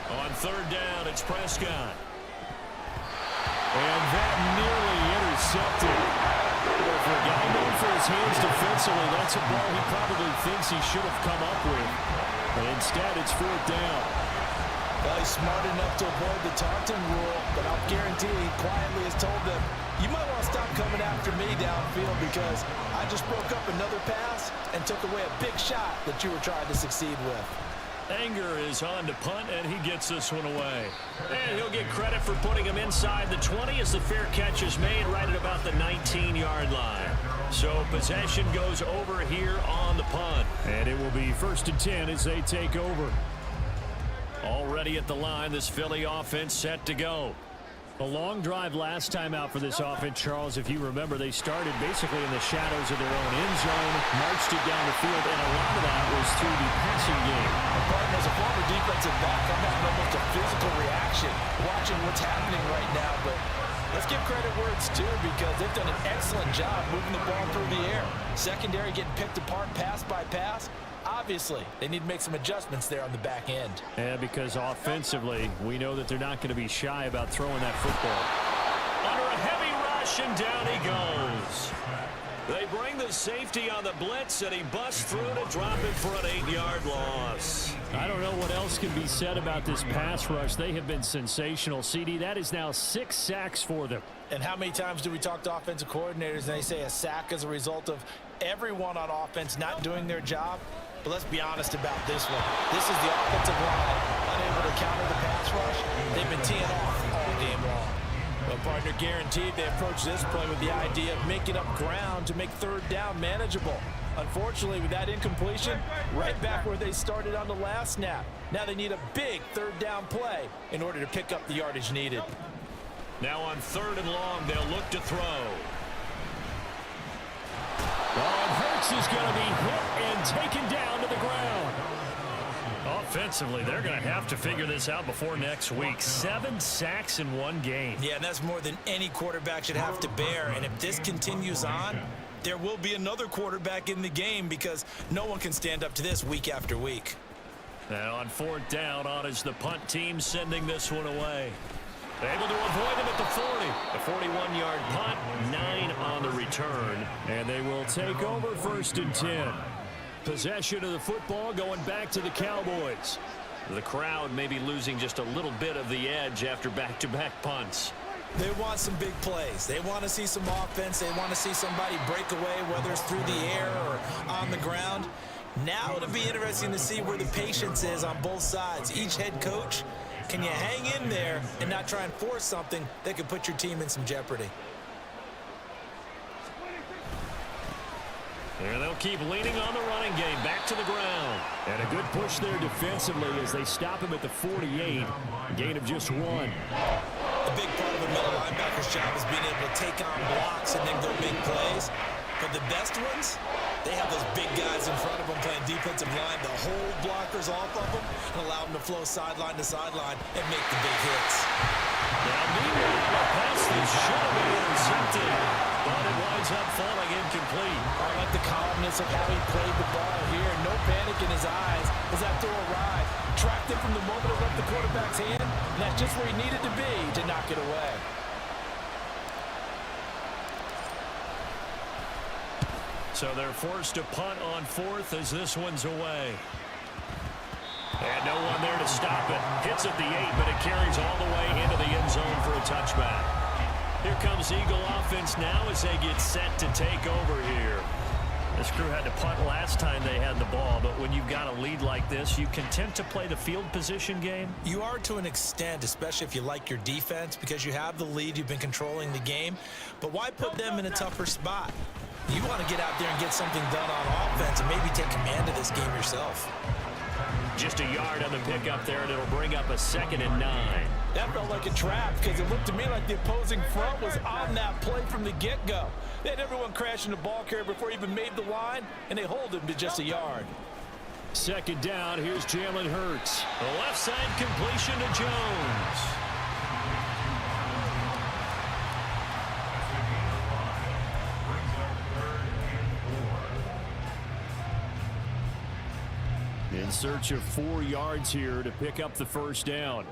On 3rd down, it's Prescott. And that nearly intercepted. Well, for a guy known for his hands defensively, that's a ball he probably thinks he should have come up with. But instead, it's 4th down. Well, he's smart enough to avoid the taunting rule, but I'll guarantee he quietly has told them, you might want to stop coming after me downfield because I just broke up another pass and took away a big shot that you were trying to succeed with. Anger is on to punt, and he gets this one away. And he'll get credit for putting him inside the 20 as the fair catch is made right at about the 19-yard line. So possession goes over here on the punt. And it will be 1st and 10 as they take over. Already at the line, this Philly offense set to go. A long drive last time out for this offense, Charles. If you remember, they started basically in the shadows of their own end zone, marched it down the field, and a lot of that was through the passing game. As a former defensive back, I'm having almost a physical reaction watching what's happening right now. But let's give credit where it's due because they've done an excellent job moving the ball through the air. Secondary getting picked apart pass by pass. Obviously, they need to make some adjustments there on the back end. Yeah, because offensively, we know that they're not going to be shy about throwing that football. Under a heavy rush, and down he goes. They bring the safety on the blitz, and he busts through to drop it for an 8-yard loss. I don't know what else can be said about this pass rush. They have been sensational. CD, that is now 6 sacks for them. And how many times do we talk to offensive coordinators and they say a sack as a result of everyone on offense not doing their job? But let's be honest about this one. This is the offensive line unable to counter the pass rush. They've been teeing off all game long. Well, partner, guaranteed they approach this play with the idea of making up ground to make 3rd down manageable. Unfortunately, with that incompletion, right back where they started on the last snap. Now they need a big 3rd down play in order to pick up the yardage needed. Now on 3rd and long, they'll look to throw. Hurts is going to be hit and taken down to the ground. Offensively, they're going to have to figure this out before next week. 7 sacks in one game. Yeah, and that's more than any quarterback should have to bear. And if this continues on, there will be another quarterback in the game because no one can stand up to this week after week. And on 4th down, on is the punt team sending this one away. Able to avoid him at the 40. A 41-yard punt, 9 on the return. And they will take over 1st and 10. Possession of the football going back to the Cowboys. The crowd may be losing just a little bit of the edge after back-to-back punts. They want some big plays. They want to see some offense. They want to see somebody break away, whether it's through the air or on the ground. Now it'll be interesting to see where the patience is on both sides. Each head coach, can you hang in there and not try and force something that could put your team in some jeopardy? And they'll keep leaning on the running game, back to the ground. And a good push there defensively as they stop him at the 48. Gain of just 1. A big part of a middle linebacker's job is being able to take on blocks and then go big plays. But the best ones, they have those big guys in front of them playing defensive line to hold blockers off of them and allow them to flow sideline to sideline and make the big hits. Now, meanwhile, the pass that should have been intercepted, but it winds up falling incomplete. I like the calmness of how he played the ball here. No panic in his eyes as that throw arrived. Tracked it from the moment it left the quarterback's hand, and that's just where he needed to be to knock it away. So they're forced to punt on 4th as this one's away. And no one there to stop it. Hits at the 8, but it carries all the way into the end zone for a touchback. Here comes Eagle offense now as they get set to take over here. This crew had to punt last time they had the ball, but when you've got a lead like this, you content to play the field position game? You are to an extent, especially if you like your defense, because you have the lead, you've been controlling the game. But why put them in a tougher spot? You want to get out there and get something done on offense and maybe take command of this game yourself. Just a yard on the pickup there, and it'll bring up a 2nd and 9. That felt like a trap because it looked to me like the opposing front was on that play from the get-go. They had everyone crashing the ball carrier before he even made the line, and they hold him to just a yard. 2nd down, here's Jalen Hurts. The left side completion to Jones. In search of 4 yards here to pick up the 1st down.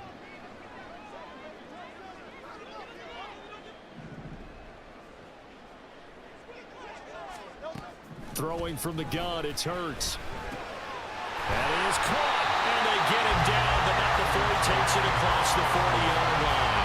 Throwing from the gun, it's Hurts. That is caught, and they get him down, but not before he takes it across the 40-yard line.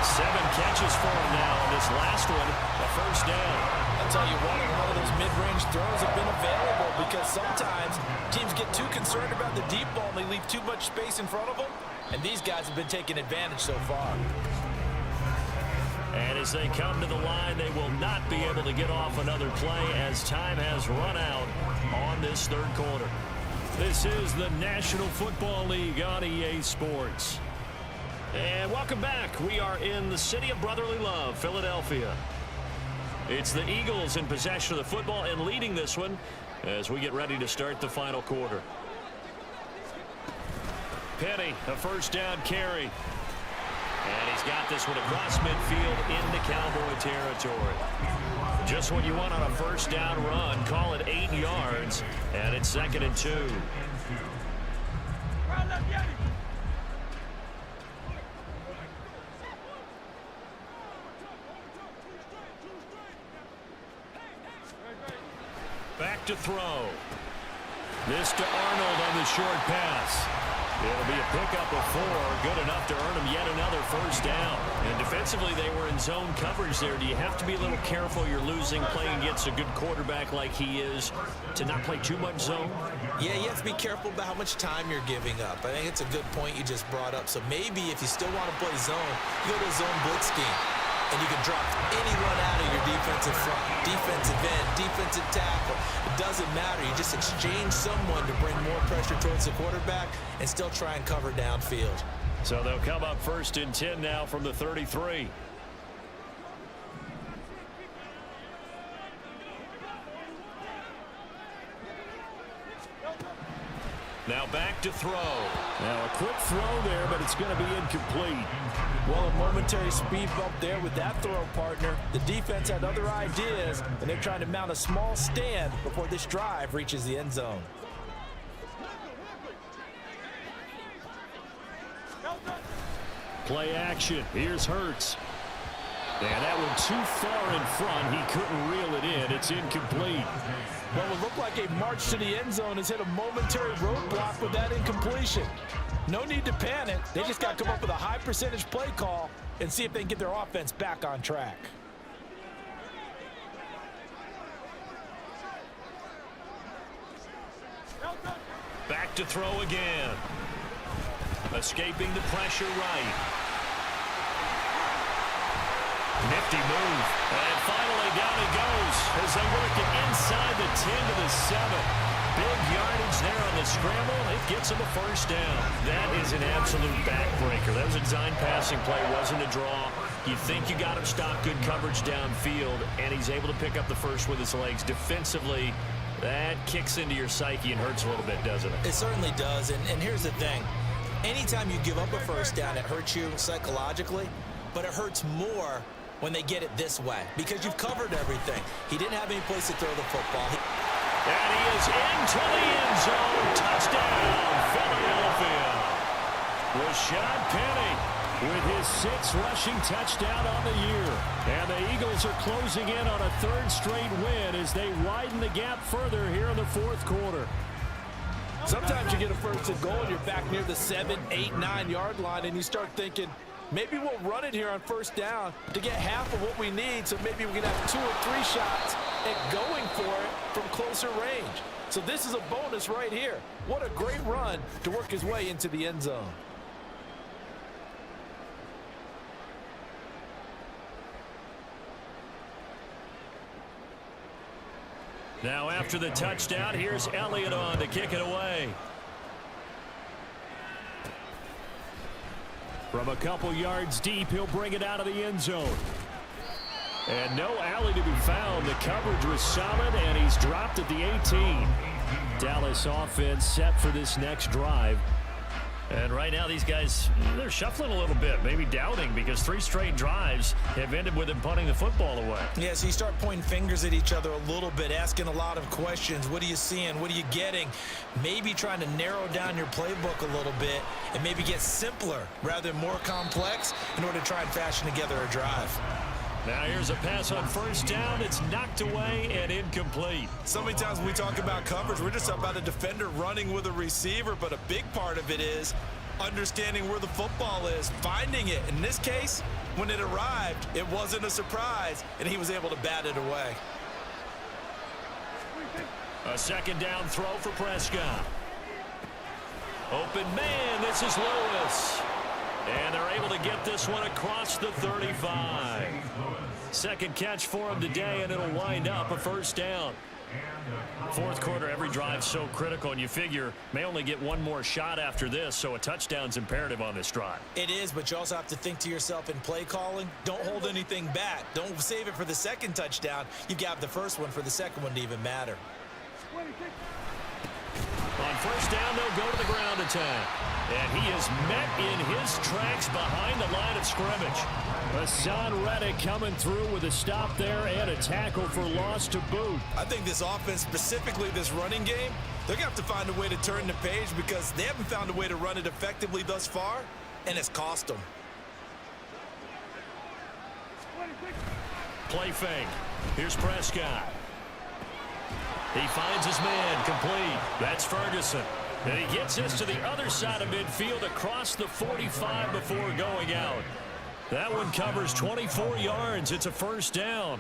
7 catches for him now, and this last one, a 1st down. I'll tell you what, a lot of those mid-range throws have been available because sometimes teams get too concerned about the deep ball and they leave too much space in front of them, and these guys have been taking advantage so far. And as they come to the line, they will not be able to get off another play as time has run out on this 3rd quarter. This is the National Football League on EA Sports. And welcome back. We are in the city of brotherly love, Philadelphia. It's the Eagles in possession of the football and leading this one as we get ready to start the final quarter. Penny, a 1st down carry. And he's got this one across midfield into Cowboy territory. Just what you want on a 1st down run. Call it 8 yards, and it's 2nd and 2. Back to throw. This to Arnold on the short pass. It'll be a pickup of 4, good enough to earn him yet another 1st down. And defensively, they were in zone coverage there. Do you have to be a little careful you're losing playing against a good quarterback like he is to not play too much zone? Yeah, you have to be careful about how much time you're giving up. I think it's a good point you just brought up. So maybe if you still want to play zone, you go to a zone blitz scheme. And you can drop anyone out of your defensive front, defensive end, defensive tackle. It doesn't matter. You just exchange someone to bring more pressure towards the quarterback and still try and cover downfield. So they'll come up 1st and 10 now from the 33. Now back to throw. Now a quick throw there, but it's going to be incomplete. Well, a momentary speed bump there with that throw, partner. The defense had other ideas, and they're trying to mount a small stand before this drive reaches the end zone. Play action. Here's Hurts. And that one too far in front. He couldn't reel it in. It's incomplete. What would look like a march to the end zone has hit a momentary roadblock with that incompletion. No need to panic. They just got to come up with a high percentage play call and see if they can get their offense back on track. Back to throw again. Escaping the pressure right. Nifty move. And finally down it goes as they work it inside the 10 to the 7. Big yardage there on the scramble. It gets him a first down. That is an absolute backbreaker. That was a design passing play. Wasn't a draw. You think you got him stopped, good coverage downfield, and he's able to pick up the first with his legs. Defensively, that kicks into your psyche and hurts a little bit, doesn't it? It certainly does, and here's the thing. Anytime you give up a first down, it hurts you psychologically, but it hurts more when they get it this way because you've covered everything. He didn't have any place to throw the football. And he is into the end zone. Touchdown, Philadelphia. Rashad Penny with his 6th rushing touchdown on the year. And the Eagles are closing in on a 3rd straight win as they widen the gap further here in the 4th quarter. Sometimes you get a first and goal and you're back near the 7, 8, 9-yard line and you start thinking, maybe we'll run it here on first down to get half of what we need, so maybe we can have 2 or 3 shots at going for it from closer range. So this is a bonus right here. What a great run to work his way into the end zone. Now after the touchdown, here's Elliott on to kick it away. From a couple yards deep, he'll bring it out of the end zone. And no alley to be found. The coverage was solid, and he's dropped at the 18. Dallas offense set for this next drive. And right now, these guys, they're shuffling a little bit, maybe doubting, because 3 straight drives have ended with them punting the football away. Yeah, so you start pointing fingers at each other a little bit, asking a lot of questions. What are you seeing? What are you getting? Maybe trying to narrow down your playbook a little bit and maybe get simpler rather than more complex in order to try and fashion together a drive. Now here's a pass on first down. It's knocked away and incomplete. So many times when we talk about coverage, we're just talking about a defender running with a receiver, but a big part of it is understanding where the football is, finding it. In this case, when it arrived, it wasn't a surprise, and he was able to bat it away. A 2nd down throw for Prescott. Open man, this is Lewis. And they're able to get this one across the 35. 2nd catch for him today, and it'll wind up a first down. 4th quarter, every drive's so critical, and you figure may only get one more shot after this, so a touchdown's imperative on this drive. It is, but you also have to think to yourself in play calling, don't hold anything back. Don't save it for the 2nd touchdown. You got the first one for the 2nd one to even matter. On first down, they'll go to the ground attack. And he is met in his tracks behind the line of scrimmage. Hassan Reddick coming through with a stop there and a tackle for loss to boot. I think this offense, specifically this running game, they're going to have to find a way to turn the page because they haven't found a way to run it effectively thus far, and it's cost them. Play fake. Here's Prescott. He finds his man, complete. That's Ferguson. And he gets this to the other side of midfield across the 45 before going out. That one covers 24 yards. It's a first down.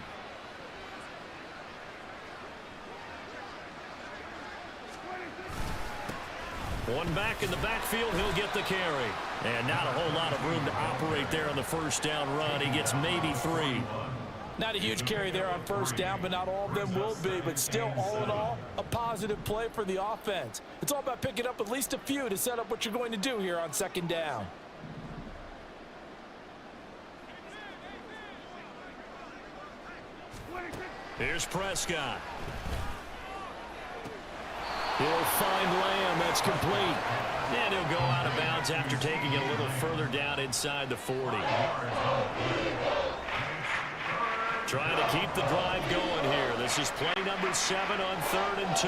One back in the backfield, he'll get the carry. And not a whole lot of room to operate there on the first down run. He gets maybe 3. Not a huge carry there on first down, but not all of them will be. But still, all in all, a positive play for the offense. It's all about picking up at least a few to set up what you're going to do here on 2nd down. Here's Prescott. He'll find Lamb. That's complete. And he'll go out of bounds after taking it a little further down inside the 40. Trying to keep the drive going here. This is play number 7 on 3rd and 2.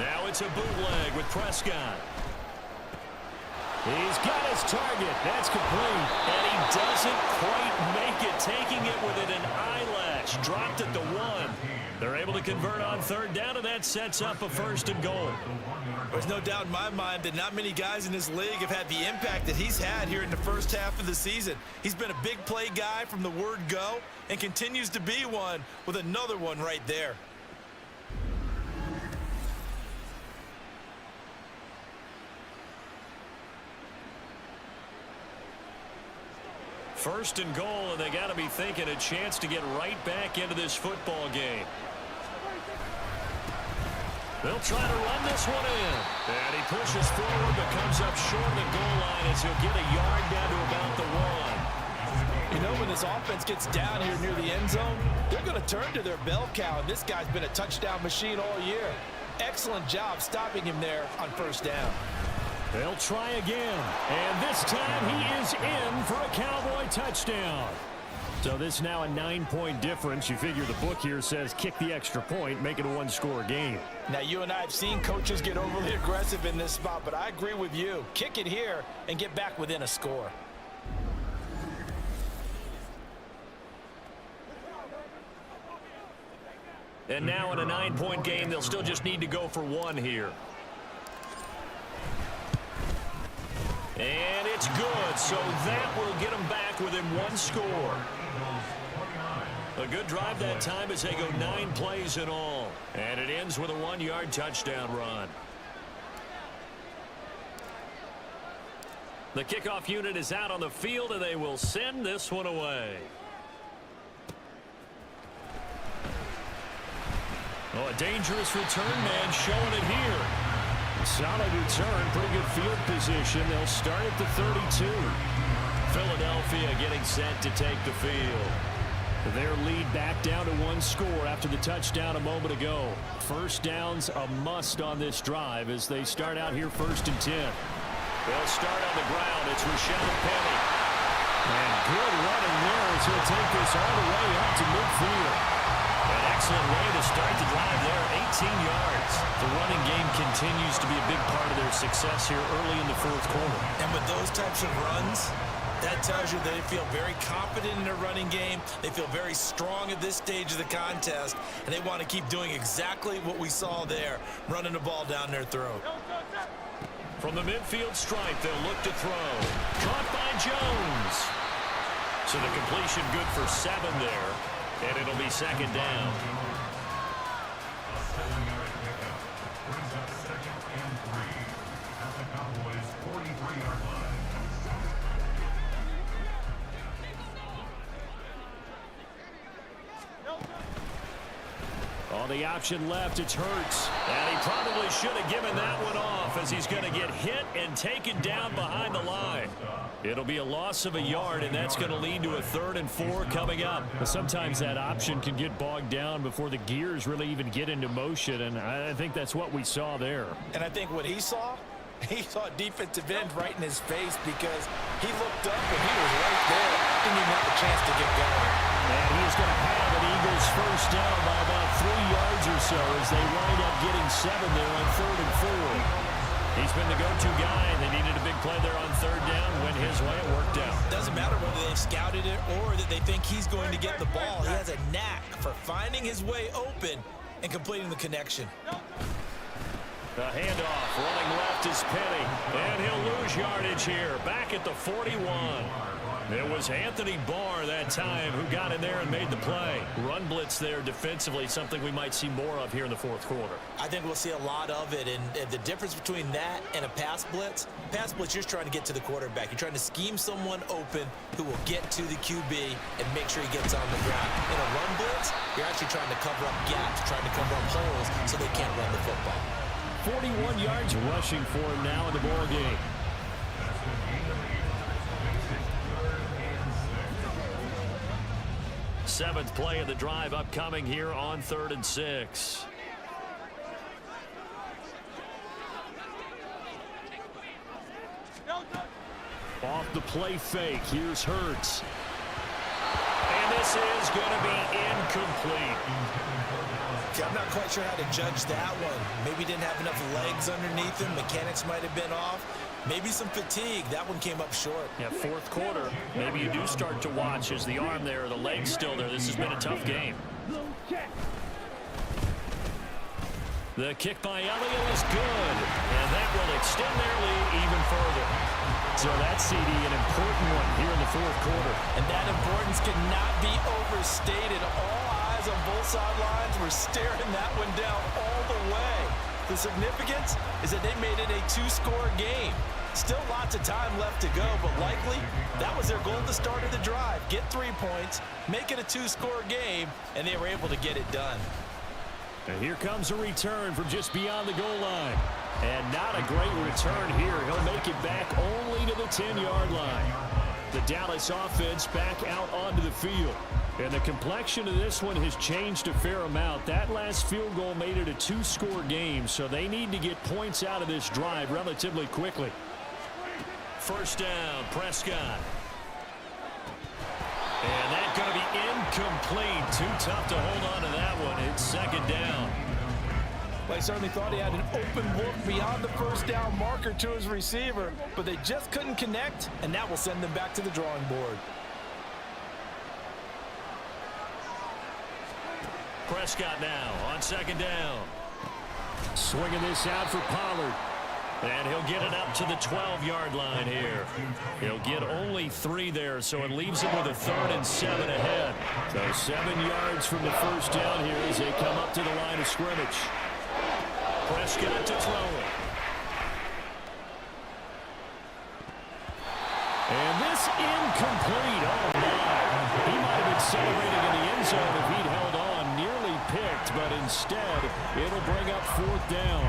Now it's a bootleg with Prescott. He's got his target. That's complete. And he doesn't quite make it, taking it within an eyelash. Dropped at the 1. They're able to convert on 3rd down, and that sets up a 1st and goal. There's no doubt in my mind that not many guys in this league have had the impact that he's had here in the first half of the season. He's been a big play guy from the word go and continues to be one with another one right there. First and goal, and they got to be thinking a chance to get right back into this football game. They'll try to run this one in. And he pushes forward, but comes up short of the goal line as he'll get a yard down to about the 1. You know, when this offense gets down here near the end zone, they're going to turn to their bell cow, and this guy's been a touchdown machine all year. Excellent job stopping him there on 1st down. They'll try again, and this time he is in for a Cowboy touchdown. So this is now a 9-point difference. You figure the book here says kick the extra point, make it a 1-score game. Now, you and I have seen coaches get overly aggressive in this spot, but I agree with you. Kick it here and get back within a score. And now in a 9-point game, they'll still just need to go for 1 here. And it's good, so that will get them back within 1 score. A good drive that time as they go 9 plays in all. And it ends with a 1-yard touchdown run. The kickoff unit is out on the field, and they will send this one away. Oh, a dangerous return man showing it here. Solid return, pretty good field position. They'll start at the 32. Philadelphia getting set to take the field. Their lead back down to 1 score after the touchdown a moment ago. First down's a must on this drive as they start out here 1st and 10. They'll start on the ground. It's Rashad Penny. And good running there as he'll take this all the way up to midfield. An excellent way to start the drive there, 18 yards. The running game continues to be a big part of their success here early in the 4th quarter. And with those types of runs, that tells you they feel very confident in their running game. They feel very strong at this stage of the contest, and they want to keep doing exactly what we saw there, running the ball down their throat. From the midfield stripe, they'll look to throw. Caught by Jones. So the completion good for 7 there. And it'll be 2nd down. On the option left, it's Hurts. And he probably should have given that one off as he's going to get hit and taken down behind the line. It'll be a loss of a yard, and that's going to lead to a 3rd and 4 coming up. But sometimes that option can get bogged down before the gears really even get into motion, and I think that's what we saw there. And I think what he saw defensive end right in his face because he looked up and he was right there. Didn't even have a chance to get going. And he's going to have an Eagles 1st down by about 3 yards or so as they wind up getting 7 there on 3rd and 4. He's been the go-to guy, and they needed a big play there on 3rd down. Went his way, it worked out. Doesn't matter whether they've scouted it or that they think he's going to get the ball. He has a knack for finding his way open and completing the connection. The handoff, running left is Penny, and he'll lose yardage here, back at the 41. It was Anthony Barr that time who got in there and made the play. Run blitz there defensively, something we might see more of here in the 4th quarter. I think we'll see a lot of it, and the difference between that and a pass blitz, you're trying to get to the quarterback. You're trying to scheme someone open who will get to the QB and make sure he gets on the ground. In a run blitz, you're actually trying to cover up gaps, trying to cover up holes so they can't run the football. 41 yards rushing for him now in the ball game. 7th play of the drive upcoming here on 3rd and 6. Off the play fake, here's Hurts. And this is going to be incomplete. I'm not quite sure how to judge that one. Maybe didn't have enough legs underneath him. Mechanics might have been off. Maybe some fatigue. That one came up short. Yeah, 4th quarter. Maybe you do start to watch as the arm there, the leg's still there. This has been a tough game. The kick by Elliott is good. And that will extend their lead even further. So that's, CD, an important one here in the 4th quarter. And that importance cannot be overstated. All eyes on both sidelines were staring that one down all the way. The significance is that they made it a 2-score game. Still lots of time left to go, but likely that was their goal at the start of the drive. Get 3 points, make it a 2-score game, and they were able to get it done. And here comes a return from just beyond the goal line. And not a great return here. He'll make it back only to the 10-yard line. The Dallas offense back out onto the field. And the complexion of this one has changed a fair amount. That last field goal made it a 2-score game, so they need to get points out of this drive relatively quickly. First down, Prescott. And that's going to be incomplete. Too tough to hold on to that one. It's 2nd down. Well, I certainly thought he had an open look beyond the first down marker to his receiver, but they just couldn't connect, and that will send them back to the drawing board. Prescott now on 2nd down. Swinging this out for Pollard. And he'll get it up to the 12-yard line here. He'll get only 3 there, so it leaves him with a 3rd and 7 ahead. So 7 yards from the first down here as they come up to the line of scrimmage. Prescott to throw it. And this incomplete. Oh, my. He might have been celebrating in the end zone if he'd held on. Nearly picked, but instead, it'll bring up 4th down.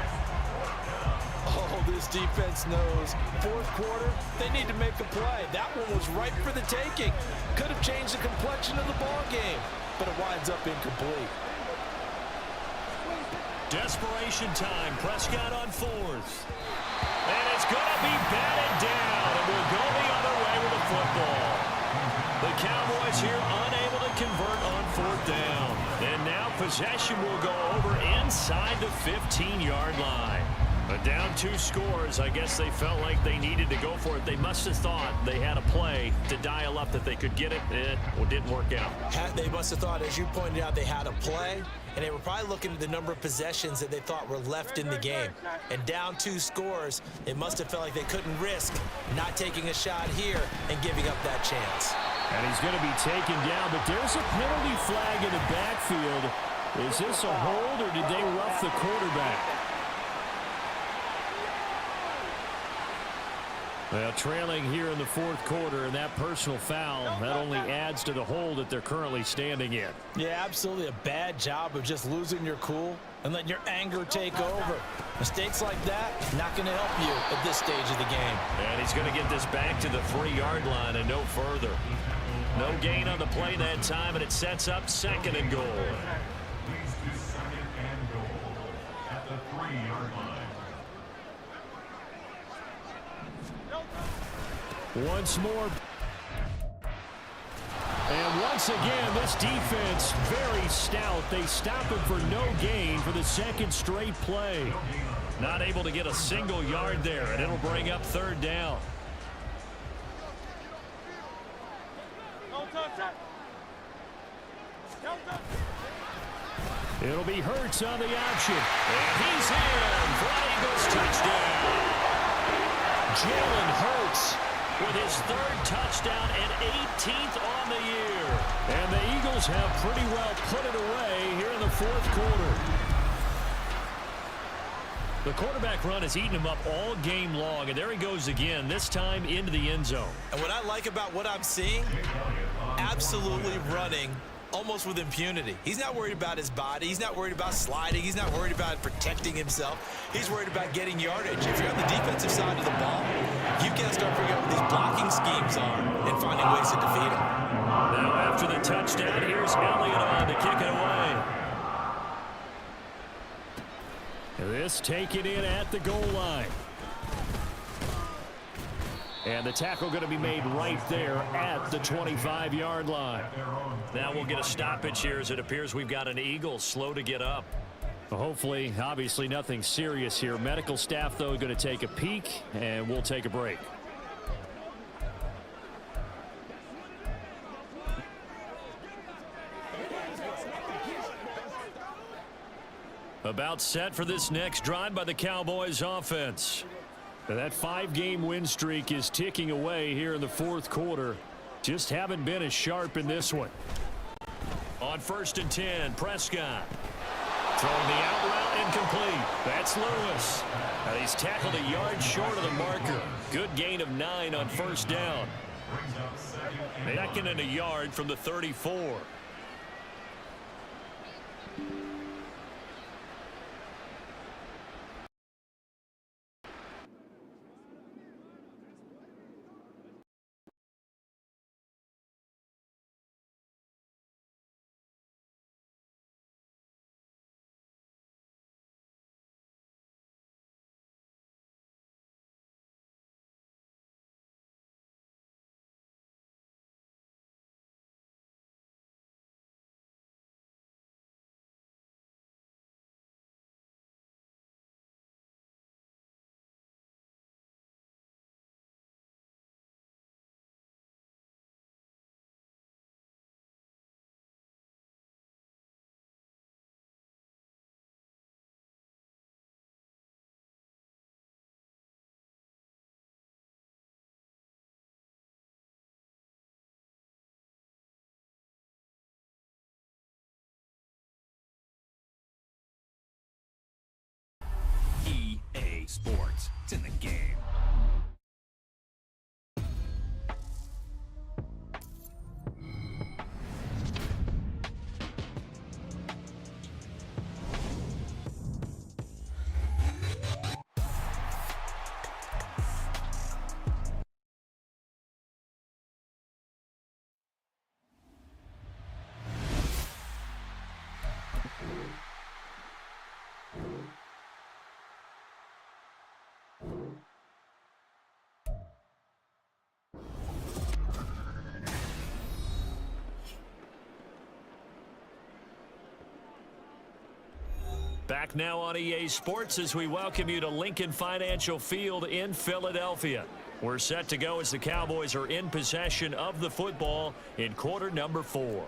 Oh, this defense knows. 4th quarter, they need to make a play. That one was ripe for the taking. Could have changed the complexion of the ball game, but it winds up incomplete. Desperation time. Prescott on 4th. And it's going to be batted down, and we'll go the other way with the football. The Cowboys here unable to convert on 4th down. And now possession will go over inside the 15-yard line. But down 2 scores, I guess they felt like they needed to go for it. They must have thought they had a play to dial up that they could get it. It didn't work out. They must have thought, as you pointed out, they had a play, and they were probably looking at the number of possessions that they thought were left in the game. And down 2 scores, it must have felt like they couldn't risk not taking a shot here and giving up that chance. And he's going to be taken down, but there's a penalty flag in the backfield. Is this a hold, or did they rough the quarterback? Well, trailing here in the 4th quarter, and that personal foul, that only adds to the hole that they're currently standing in. Yeah, absolutely a bad job of just losing your cool and letting your anger take over. Mistakes like that, not going to help you at this stage of the game. And he's going to get this back to the 3-yard line and no further. No gain on the play that time, and it sets up 2nd and goal. Once more. And once again, this defense very stout. They stop him for no gain for the 2nd straight play. Not able to get a single yard there, and it'll bring up 3rd down. It'll be Hurts on the option. And he's in for an Eagles touchdown. Jalen Hurts with his 3rd touchdown and 18th on the year. And the Eagles have pretty well put it away here in the 4th quarter. The quarterback run has eaten him up all game long, and there he goes again, this time into the end zone. And what I like about what I'm seeing, absolutely running almost with impunity. He's not worried about his body. He's not worried about sliding. He's not worried about protecting himself. He's worried about getting yardage. If you're on the defensive side of the ball, you've got to start figuring out what these blocking schemes are and finding ways to defeat him. Now after the touchdown, here's Elliott on to kick it away. This taken in at the goal line. And the tackle going to be made right there at the 25-yard line. Now we'll get a stoppage here as it appears we've got an Eagle slow to get up. Hopefully, obviously nothing serious here. Medical staff, though, going to take a peek, and we'll take a break. About set for this next drive by the Cowboys offense. That 5-game win streak is ticking away here in the fourth quarter. Just haven't been as sharp in this one. On 1st and 10, Prescott. Throwing the out route incomplete. That's Lewis. And he's tackled a yard short of the marker. Good gain of 9 on 1st down. Second and a yard from the 34. EA Sports. It's in the game. Back now on EA Sports as we welcome you to Lincoln Financial Field in Philadelphia. We're set to go as the Cowboys are in possession of the football in quarter number 4.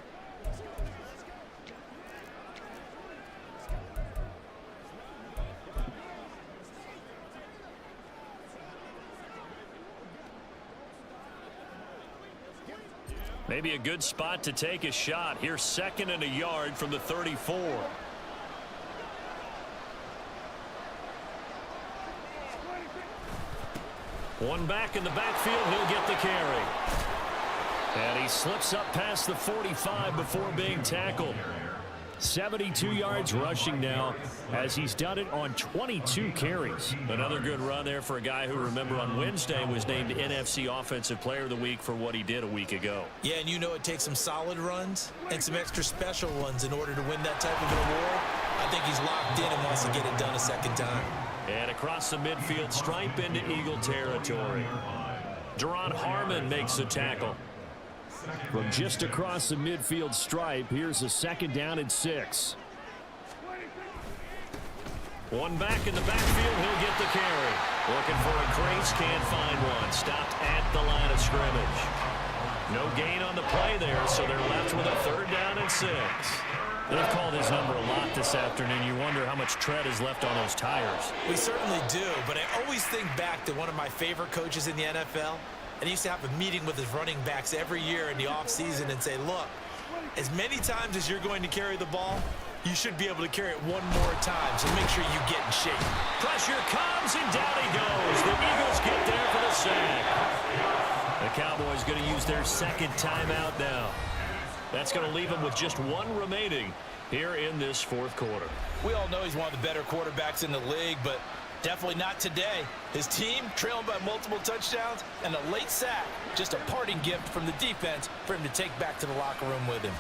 Maybe a good spot to take a shot. Here's 2nd and a yard from the 34. One back in the backfield, he'll get the carry. And he slips up past the 45 before being tackled. 72 yards rushing now as he's done it on 22 carries. Another good run there for a guy who, remember, on Wednesday was named NFC Offensive Player of the Week for what he did a week ago. Yeah, and you know it takes some solid runs and some extra special ones in order to win that type of an award. I think he's locked in and wants to get it done a second time. And across the midfield stripe into Eagle territory. Deron Harmon makes the tackle. From just across the midfield stripe, here's a 2nd down and 6. One back in the backfield, he'll get the carry. Looking for a crease, can't find one. Stopped at the line of scrimmage. No gain on the play there, so they're left with a 3rd down and 6. They've called his number a lot this afternoon. You wonder how much tread is left on those tires. We certainly do, but I always think back to one of my favorite coaches in the NFL. And he used to have a meeting with his running backs every year in the offseason and say, look, as many times as you're going to carry the ball, you should be able to carry it one more time, so make sure you get in shape. Pressure comes, and down he goes. The Eagles get there for the sack. The Cowboys going to use their 2nd timeout now. That's going to leave him with just one remaining here in this fourth quarter. We all know he's one of the better quarterbacks in the league, but definitely not today. His team trailing by multiple touchdowns and a late sack. Just a parting gift from the defense for him to take back to the locker room with him.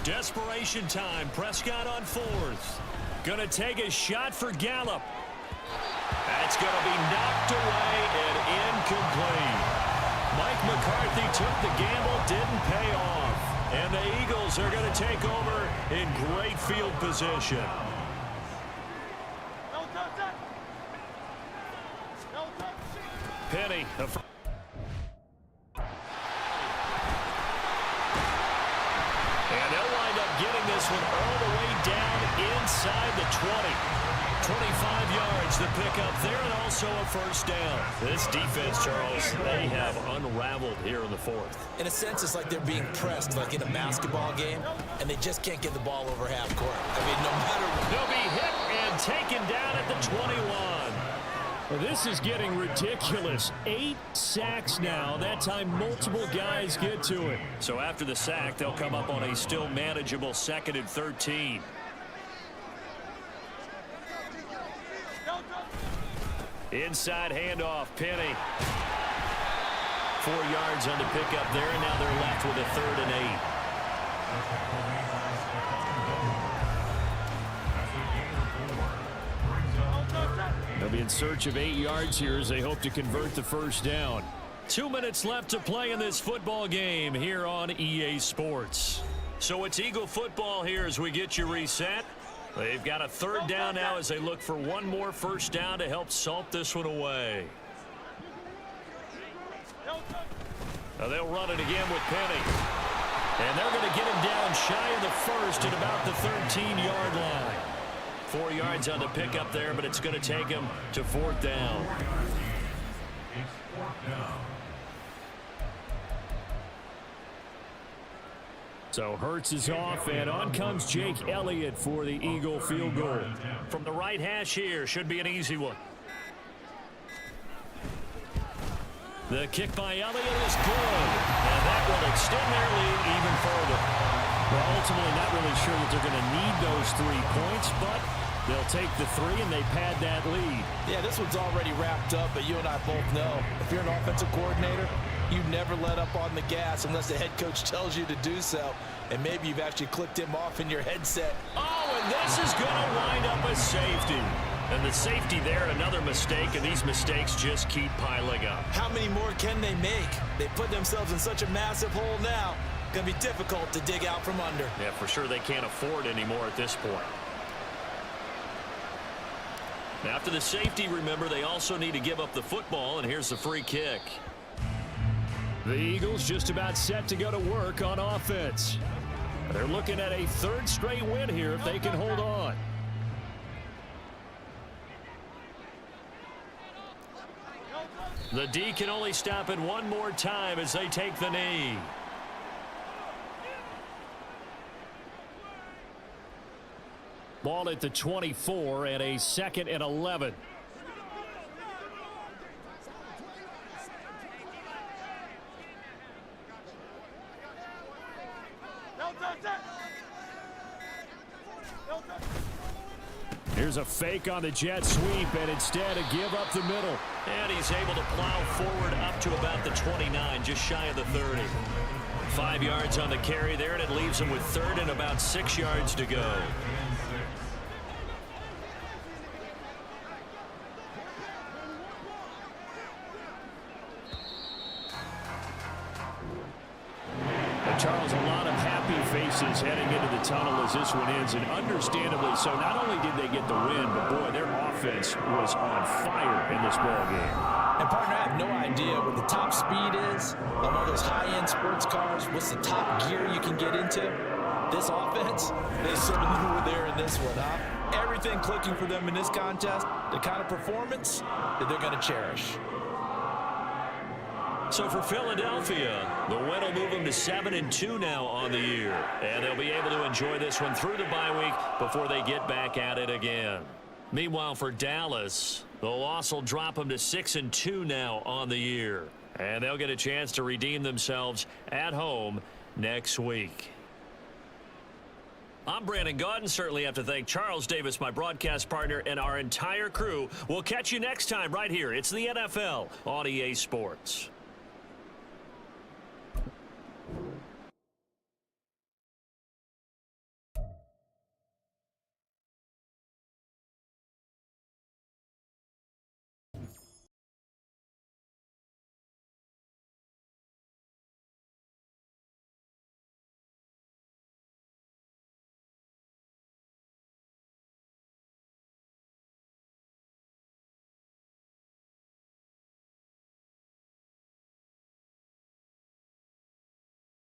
Desperation time. Prescott on fourth. Going to take a shot for Gallup. That's going to be knocked away and incomplete. Mike McCarthy took the gamble, didn't pay off. And the Eagles are going to take over in great field position. Penny. And they'll wind up getting this one all the way down inside the 20. 25 yards to pick up there, and also a first down. This defense, Charles, they have unraveled here in the fourth. In a sense, it's like they're being pressed like in a basketball game, and they just can't get the ball over half court. I mean, no matter what. They'll be hit and taken down at the 21. Well, this is getting ridiculous. 8 sacks now. That time, multiple guys get to it. So after the sack, they'll come up on a still manageable 2nd and 13. Inside handoff, Penny. 4 yards on the pickup there, and now they're left with a 3rd and 8. They'll be in search of 8 yards here as they hope to convert the first down. 2 minutes left to play in this football game here on EA Sports. So it's Eagle football here as we get you reset. They've got a 3rd down now as they look for one more first down to help salt this one away. Now they'll run it again with Penny. And they're going to get him down shy of the first at about the 13-yard line. 4 yards on the pickup there, but it's going to take him to 4th down. So Hurts is off, and on comes Jake Elliott for the Eagle field goal. From the right hash here, should be an easy one. The kick by Elliott is good, and that will extend their lead even further. Well, ultimately not really sure that they're going to need those 3 points, but they'll take the 3 and they pad that lead. Yeah, this one's already wrapped up, but you and I both know if you're an offensive coordinator, you never let up on the gas unless the head coach tells you to do so. And maybe you've actually clicked him off in your headset. Oh, and this is going to wind up a safety. And the safety there, another mistake, and these mistakes just keep piling up. How many more can they make? They put themselves in such a massive hole now. Going to be difficult to dig out from under. Yeah, for sure they can't afford anymore at this point. After the safety, remember, they also need to give up the football, and here's the free kick. The Eagles just about set to go to work on offense. They're looking at a 3rd straight win here if they can hold on. The D can only stop it one more time as they take the knee. Ball at the 24 and a 2nd and 11. Here's a fake on the jet sweep, and instead a give up the middle. And he's able to plow forward up to about the 29, just shy of the 30. 5 yards on the carry there, and it leaves him with 3rd and about 6 yards to go. Charles, a lot of happy faces heading into the tunnel as this one ends, and understandably so. Not only did they get the win, but boy, their offense was on fire in this ball game. And partner, I have no idea what the top speed is on all those high-end sports cars. What's the top gear you can get into? This offense, they certainly were there in this one, huh? Everything clicking for them in this contest, the kind of performance that they're going to cherish. So for Philadelphia, the win will move them to 7-2 now on the year. And they'll be able to enjoy this one through the bye week before they get back at it again. Meanwhile, for Dallas, the loss will drop them to 6-2 now on the year. And they'll get a chance to redeem themselves at home next week. I'm Brandon Gaudin. Certainly have to thank Charles Davis, my broadcast partner, and our entire crew. We'll catch you next time right here. It's the NFL on EA Sports.